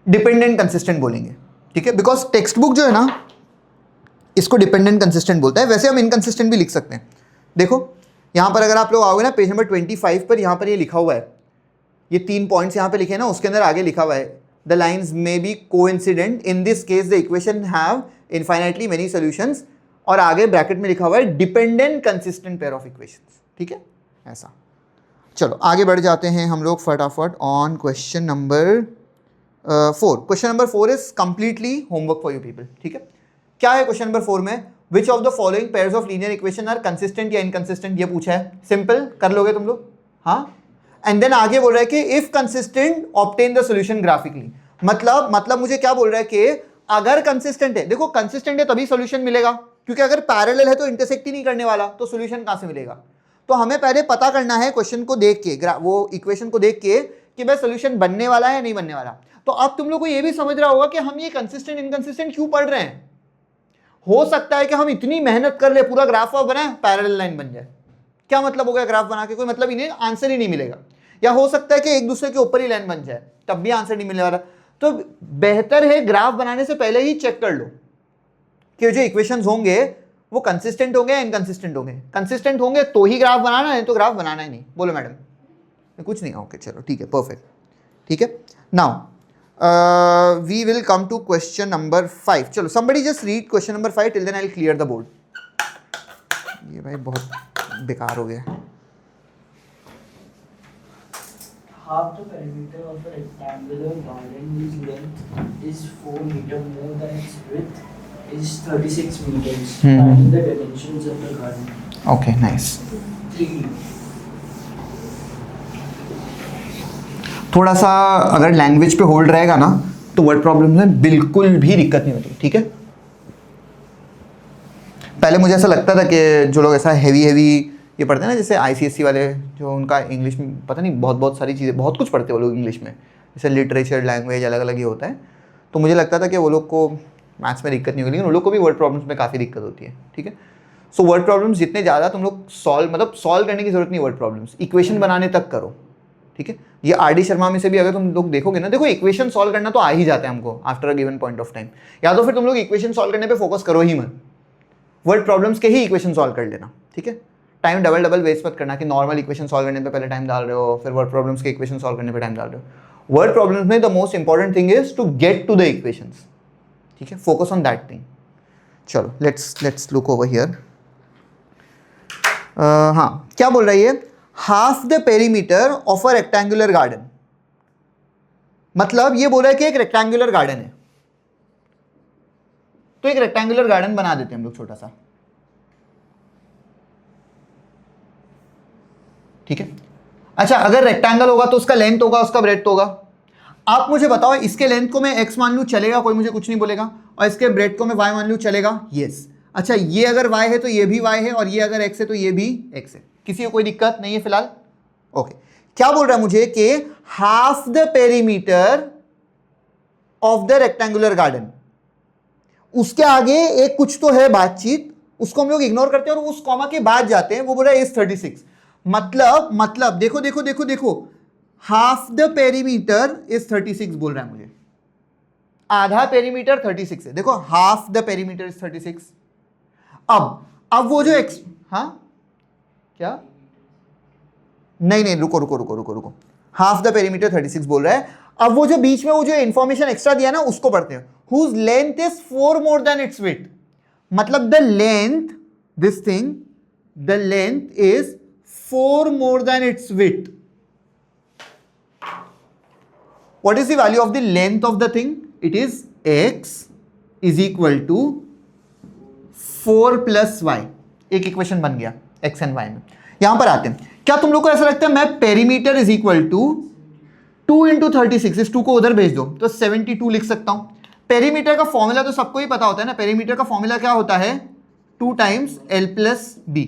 डिपेंडेंट कंसिस्टेंट बोलेंगे. ठीक है, बिकॉज टेक्स्ट बुक जो है ना इसको डिपेंडेंट कंसिस्टेंट बोलता है. वैसे हम इनकंसिस्टेंट भी लिख सकते हैं. देखो यहाँ पर अगर आप लोग आओगे ना पेज नंबर 25 पर, यहाँ पर ये लिखा हुआ है, ये 3 पॉइंट्स यहाँ पे लिखे हैं ना, उसके अंदर आगे लिखा हुआ है the lines may be coincident, in this case the equation have infinitely many solutions, और आगे ब्रैकेट में लिखा हुआ है dependent consistent pair of equations. ठीक है, ऐसा. चलो आगे बढ़ जाते हैं हम लोग फटाफट on question number 4. Question number 4 is completely homework for you people. ठीक है, क्या है क्वेश्चन नंबर 4 में? Which of the following pairs of linear equation are consistent या इनकंसिस्टेंट, ये पूछा है. सिंपल कर लोगे तुम लोग. हाँ, एंड देन आगे बोल रहा है कि if consistent obtain the solution graphically. मतलब मुझे क्या बोल रहा है कि अगर कंसिस्टेंट है, देखो कंसिस्टेंट है तभी सॉल्यूशन मिलेगा, क्योंकि अगर पैरेलल है तो इंटरसेक्ट ही नहीं करने वाला, तो सॉल्यूशन कहां से मिलेगा? तो हमें पहले पता करना है क्वेश्चन को देख के, वो इक्वेशन को देख के कि भाई सॉल्यूशन बनने वाला है या नहीं बनने वाला. तो अब तुम लोग को ये भी समझ रहा होगा कि हम ये कंसिस्टेंट इनकंसिस्टेंट क्यों पढ़ रहे हैं. हो सकता है कि हम इतनी मेहनत कर ले, पूरा ग्राफ बनाए, पैरेलल लाइन बन जाए. क्या मतलब हो गया ग्राफ बना के? कोई मतलब ही नहीं, आंसर ही नहीं मिलेगा. या हो सकता है कि एक दूसरे के ऊपर ही लाइन बन जाए, तब भी आंसर नहीं मिलने वाला. तो बेहतर है ग्राफ बनाने से पहले ही चेक कर लो कि जो इक्वेशंस होंगे वो कंसिस्टेंट होंगे या इनकंसिस्टेंट होंगे. कंसिस्टेंट होंगे तो ही ग्राफ बनाना है, तो ग्राफ बनाना ही नहीं. बोलो मैडम. कुछ नहीं. ओके चलो ठीक है, परफेक्ट. ठीक है, now we will come to question number 5. चलो somebody just read question number 5 till then I'll clear the board. ये भाई बहुत बेकार हो गया. Half the perimeter of a rectangular garden whose length is 4 meters more than its width is 36 meters. Find the dimensions of the garden. Okay, nice. 3. थोड़ा सा अगर language पे होल्ड रहेगा ना तो वर्ड प्रॉब्लम में बिल्कुल भी दिक्कत नहीं होती. ठीक है, पहले मुझे ऐसा लगता था कि जो लोग ऐसा हैवी ये पढ़ते हैं ना, जैसे ICSE वाले, जो उनका इंग्लिश में पता नहीं बहुत सारी चीज़ें, बहुत कुछ पढ़ते हैं वो लोग इंग्लिश में, जैसे लिटरेचर, लैंग्वेज अलग अलग ही होता है. तो मुझे लगता था कि वो लोग को मैथ्स में दिक्कत नहीं होगी, लेकिन उन लोग को भी वर्ड प्रॉब्लम्स में काफ़ी दिक्कत होती है. ठीक है, सो वर्ड प्रॉब्लम्स जितने ज़्यादा तुम लोग सॉल्व करने की जरूरत नहीं, वर्ड प्रॉब्लम्स इक्वेशन बनाने तक करो, ठीक है। ये आर.डी. शर्मा में से भी अगर तुम लोग देखोगे ना, देखो इक्वेशन सॉल्व करना तो आ ही जाता है हमको after a given point of time, या तो फिर तुम लोग इक्वेशन सॉल्व करने पे फोकस करो ही मत, वर्ड प्रॉब्लम्स के ही इक्वेशन सॉल्व कर लेना, ठीक है। टाइम डबल वेस्ट मत करना कि नॉर्मल इक्वेशन सॉल्व करने पे पहले टाइम डाल रहे हो, फिर वर्ड प्रॉब्लम्स के इक्वेशन सॉल्व करने पे टाइम डाल रहे हो। वर्ड प्रॉब्लम्स में the most important thing is to get to the equations, ठीक है, फोकस ऑन दैट थिंग। चलो लेट्स लुक ओवर हियर। हाँ, क्या बोल रही है, half the perimeter of a rectangular garden, मतलब ये बोल रहा है कि एक रेक्टेंगुलर गार्डन है, तो एक रेक्टेंगुलर गार्डन बना देते हैं हम लोग छोटा सा, ठीक है। अच्छा, अगर रेक्टेंगल होगा तो उसका लेंथ होगा, उसका ब्रेड्थ होगा। आप मुझे बताओ, इसके लेंथ को मैं x मान लूं चलेगा, कोई मुझे कुछ नहीं बोलेगा, और इसके ब्रेड्थ को मैं y मान लूं चलेगा, यस। अच्छा, ये अगर y है तो ये भी y है, और ये अगर x है तो ये भी x है, किसी को कोई दिक्कत नहीं है फिलहाल? ओके, क्या बोल रहा है मुझे कि half the perimeter of the rectangular garden, उसके आगे एक कुछ तो है बातचीत, उसको हम लोग इग्नोर करते हैं और उस कॉमा के बाद जाते हैं, वो बोल रहा है इज 36, मतलब देखो हाफ द पेरीमीटर इज 36 बोल रहा है मुझे, आधा पेरीमीटर 36 है, देखो हाफ द पेरीमीटर इज 36। अब वो जो एक्स, हाँ क्या, नहीं रुको, हाफ द पेरीमीटर 36 बोल रहा है। अब वो जो बीच में वो जो इंफॉर्मेशन एक्स्ट्रा दिया ना, उसको पढ़ते हैं, whose length is 4 more than its width, मतलब the length, this thing, the length is 4 more than its width. What is the value of the length of the thing? It is x is equal to 4 plus y. एक equation बन गया x and y में। यहां पर आते हैं, क्या तुम लोग को ऐसा लगता है मैं perimeter is equal to 2 into 36, इस 2 को उधर भेज दो तो 72 लिख सकता हूं। पेरीमीटर का फॉर्मूला तो सबको ही पता होता है ना, पेरीमीटर का फॉर्मूला क्या होता है, 2 times l plus B.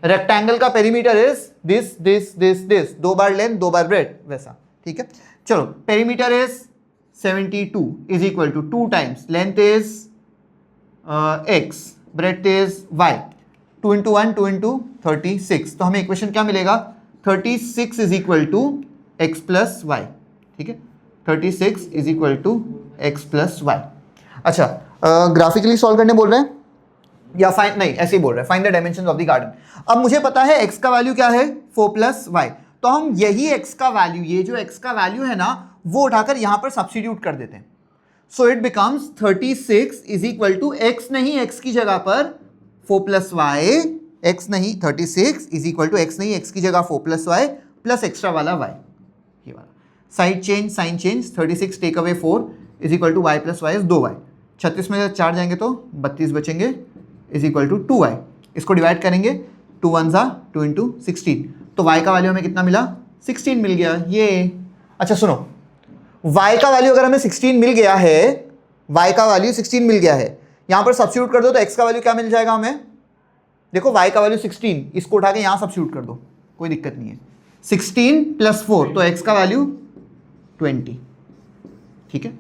Rectangle का पेरीमीटर इज दिस, 2 बार लेंथ 2 बार ब्रेड, वैसा, ठीक है। चलो, perimeter is 72 is equal to 2 times length is x, breadth is y, 2 into 1 2 into 36, तो हमें इक्वेशन क्या मिलेगा, 36 is equal to x plus Y, ठीक है, 36 is equal to x plus Y. अच्छा, ग्राफिकली सॉल्व करने बोल रहे हैं या फाइंड, नहीं ऐसे ही बोल रहे हैं, find the dimensions of the garden. अब मुझे पता है x का वैल्यू क्या है, 4 प्लस वाई, तो हम यही x का वैल्यू, ये जो x का वैल्यू है ना, वो उठाकर यहां पर सब्स्टिट्यूट कर देते हैं। So it becomes 36 is equal to x नहीं, x की जगह पर 4 प्लस वाई, x नहीं 36 इज इक्वल टू x नहीं, x की जगह 4 प्लस वाई प्लस एक्स्ट्रा वाला y, ये वाला side change, sign change, 36 take away 4 is equal to y plus y is 2y, 36 में 4 जाएंगे तो 32 बचेंगे इज इक्वल टू 2y। इसको डिवाइड करेंगे, 2 1 जा 2 इंटू 16, तो y का वैल्यू हमें कितना मिला, 16 मिल गया, ये। अच्छा सुनो, y का वैल्यू अगर हमें 16 मिल गया है, y का वैल्यू 16 मिल गया है, यहां पर सब्स्टिट्यूट कर दो तो x का वैल्यू क्या मिल जाएगा हमें, देखो y का वैल्यू 16, इसको उठा के यहां सब्स्टिट्यूट कर दो, कोई दिक्कत नहीं है, 16 प्लस 4 तो x का वैल्यू 20, ठीक है।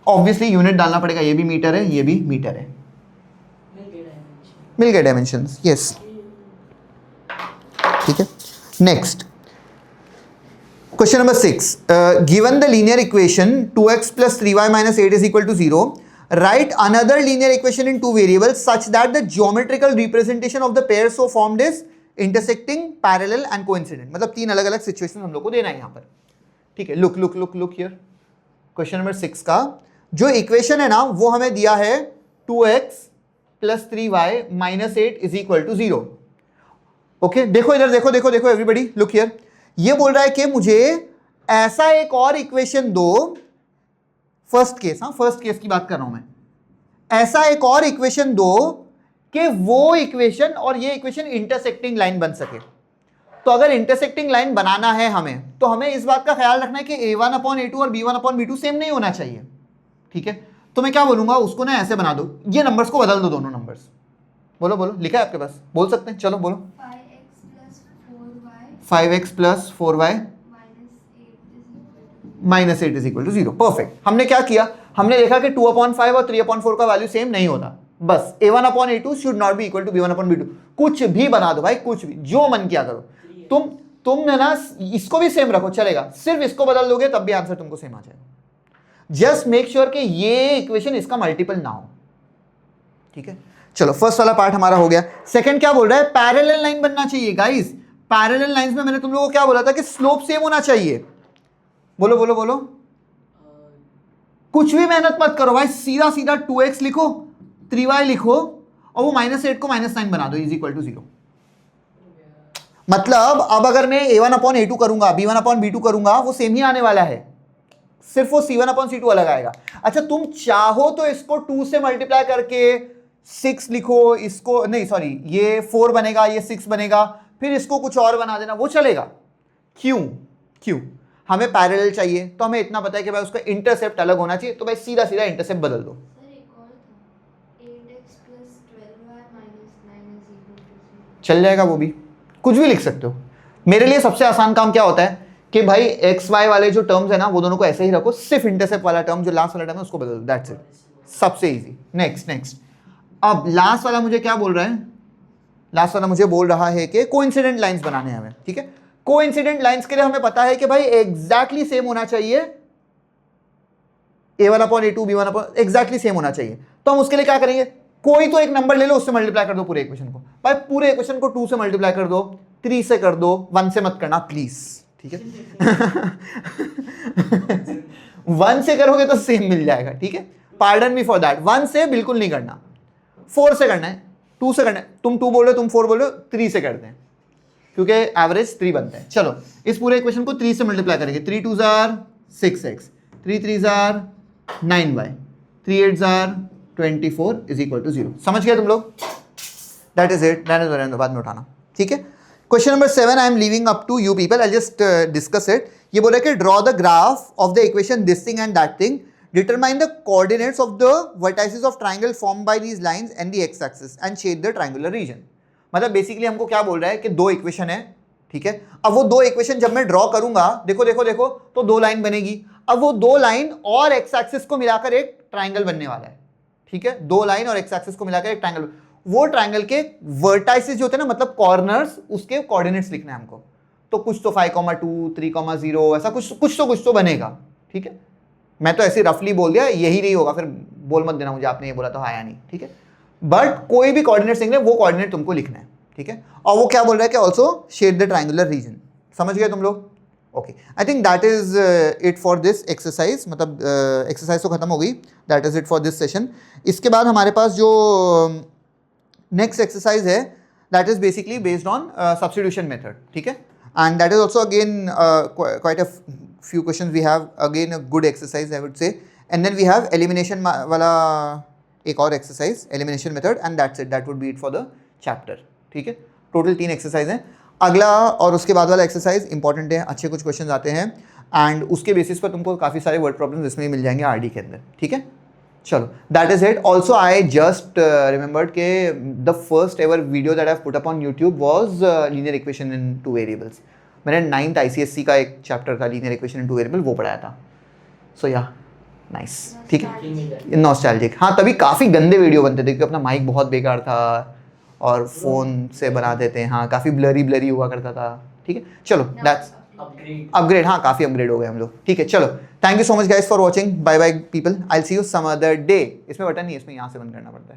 ऑब्वियसली यूनिट डालना पड़ेगा, ये भी मीटर है, ये भी मीटर है, मिल गए डायमेंशंस, यस, ठीक है। Next question number 6, given the linear equation 2x plus 3y minus 8 is equal to 0, write another linear equation in 2 variables such that the geometrical representation of the pair so formed is intersecting, parallel and coincident, मतलब 3 अलग अलग situation हम लोग को देना है यहाँ पर, ठीक है। लुक हियर, क्वेश्चन नंबर 6 का जो इक्वेशन है ना, वो हमें दिया है 2x plus 3y minus 8 is equal to 0। Okay, देखो इधर, देखो एवरीबडी लुक हियर, ये बोल रहा है कि मुझे ऐसा एक और इक्वेशन दो, फर्स्ट केस, हाँ फर्स्ट केस की बात कर रहा हूं मैं, ऐसा एक और इक्वेशन दो कि वो इक्वेशन और ये इक्वेशन इंटरसेक्टिंग लाइन बन सके। तो अगर इंटरसेक्टिंग लाइन बनाना है हमें, तो हमें इस बात का ख्याल रखना है कि a1/a2 और b1/b2 सेम नहीं होना चाहिए, ठीक है। तो मैं क्या बोलूंगा, उसको ना ऐसे बना दो, ये नंबर्स को बदल दो, दोनों नंबर्स, बोलो लिखा है आपके पास, बोल सकते हैं, चलो बोलो, 5x plus 4y minus 8 is equal to 0, perfect. हमने क्या किया, हमने देखा कि 2/5 और 3/4 का वैल्यू सेम नहीं होता, बस a1 upon a2 should not be equal to b1 upon b2। कुछ भी बना दो भाई, कुछ भी, जो मन किया करो। तुम है ना, इसको भी सेम रखो चलेगा, सिर्फ इसको बदल दोगे तब भी आंसर तुमको सेम आ जाएगा। जस्ट मेक श्योर कि ये इक्वेशन इसका मल्टीपल ना हो, ठीक है। चलो फर्स्ट वाला पार्ट हमारा हो गया। सेकंड क्या बोल रहा है, पैरेलल लाइन बनना चाहिए गाइस। पैरेलल लाइंस में मैंने तुम लोगों को क्या बोला था कि स्लोप सेम होना चाहिए। बोलो बोलो बोलो। कुछ भी मेहनत मत करो भाई, सीधा सीधा 2x लिखो, 3y लिखो और वो -8 को -9 बना दो, इज इक्वल टू 0। मतलब अब अगर मैं a1 अपॉन a2 करूंगा, b1 अपॉन b2 करूंगा, वो सेम ही आने वाला है, सिर्फ वो c1 अपॉन c2 अलग आएगा। अच्छा तुम चाहो तो इसको 2 से मल्टीप्लाई करके 6 लिखो, इसको नहीं सॉरी ये 4 बनेगा, ये 6 बनेगा, फिर इसको कुछ और बना देना, वो चलेगा। क्यों हमें पैरेलल चाहिए, तो हमें इतना पता है कि भाई उसका इंटरसेप्ट अलग होना चाहिए, तो भाई सीधा सीधा इंटरसेप्ट बदल दो। चल जाएगा, वो भी कुछ भी लिख सकते हो। मेरे लिए सबसे आसान काम क्या होता है कि भाई एक्स वाई वाले जो टर्म्स है ना वो दोनों को ऐसे ही रखो, सिर्फ इंटरसेप्ट वाला टर्म जो लास्ट वाला टर्म है उसको बदल दो, दैट्स इट, सबसे इजी। नेक्स्ट अब लास्ट वाला मुझे क्या बोल रहा है, लास्ट वाला मुझे बोल रहा है कि कोइंसिडेंट लाइंस बनाने हैं हमें, ठीक है। कोइंसिडेंट लाइंस के लिए हमें पता है कि भाई एग्जैक्टली सेम होना चाहिए, a1 upon a2 b1 upon exactly same होना चाहिए। तो हम उसके लिए क्या करेंगे, कोई तो एक नंबर ले लो, उससे मल्टीप्लाई कर दो पूरे इक्वेशन को। भाई पूरे इक्वेशन को 2 से मल्टीप्लाई कर दो, 3 से कर दो, 1 से मत करना प्लीज, ठीक है। 1 से करोगे तो सेम मिल जाएगा, ठीक है। पार्डन मी फॉर दैट, 1 से बिल्कुल नहीं करना, 4 से करना है, 2 से करना है। तुम 2 बोल रहे हो, तुम 4 बोल रहे हो, 3 से करते हैं क्योंकि एवरेज 3 बनता है। चलो इस पूरे इक्वेशन को 3 से मल्टीप्लाई करेंगे, 3 2 जार 6x, 3 3 जार 9y, 3 8 जार 24 इज इक्वल टू 0। समझ गए तुम लोग? दैट इज इट, रहने दो बाद में उठाना, ठीक है। Question number 7 I am leaving up to you people, I just discuss it. ये बोला कि draw the graph of the equation this thing and that thing, determine the coordinates of the vertices of triangle formed by these lines and the x-axis and shade the triangular region। मतलब basically हमको क्या बोल रहा है कि 2 equation है, ठीक है। अब वो 2 इक्वेशन जब मैं ड्रॉ करूंगा, देखो देखो देखो, तो 2 लाइन बनेगी। अब वो 2 लाइन और एक्स एक्सिस को मिलाकर एक ट्राइंगल बनने वाला है, ठीक है। 2 लाइन और एक्स एक्सिस को मिलाकर एक ट्राइंगल, वो ट्राइंगल के वर्टाइसेस जो होते हैं ना, मतलब कॉर्नर्स, उसके कोऑर्डिनेट्स लिखना है हमको। तो कुछ तो 5,2 3,0 ऐसा कुछ तो बनेगा, ठीक है। मैं तो ऐसे रफली बोल दिया, यही नहीं होगा, फिर बोल मत देना मुझे आपने ये बोला तो आया नहीं, ठीक है। बट कोई भी कोऑर्डिनेट लिखना है, वो कोऑर्डिनेट तुमको लिखना है, ठीक है। और वो क्या बोल रहा है कि also shade the triangular region. समझ गए तुम लोग? Okay, I think that is it for this exercise. मतलब एक्सरसाइज तो खत्म हो गई, that is it for this session. इसके बाद हमारे पास जो नेक्स्ट एक्सरसाइज है, that is basically based on substitution method, ठीक है। And that is also again quite a few questions we have, again a good exercise I would say, and then we have elimination वाला एक और exercise, elimination method, and that's it, that would be it for the chapter, ठीक है। Total 3 exercise हैं। अगला और उसके बाद वाला एक्सरसाइज इंपॉर्टेंट है, अच्छे कुछ क्वेश्चन आते हैं एंड उसके बेसिस पर तुमको काफ़ी सारे वर्ड प्रॉब्लम्स इसमें मिल जाएंगे आरडी के अंदर, ठीक है। चलो that is it. Also I just remembered के the first ever video that I put up on YouTube was linear equation in 2 variables. मैंने 9th ICSE का एक चैप्टर था लीनियर इक्वेशन इन 2 वेरिएबल, वो पढ़ाया था। सो या नाइस, ठीक है, नॉस्टैल्जिक। हाँ तभी काफ़ी गंदे वीडियो बनते थे क्योंकि अपना माइक बहुत बेकार था और फ़ोन से बना देते हैं, हाँ काफ़ी ब्लरी हुआ करता था, ठीक है। चलो दैट्स अपग्रेड, हाँ काफ़ी अपग्रेड हो गए हम लोग, ठीक है। चलो thank you so much guys for watching, bye bye people, I will see you some other day. इसमें बटन नहीं है, इसमें यहाँ से बंद करना पड़ता है।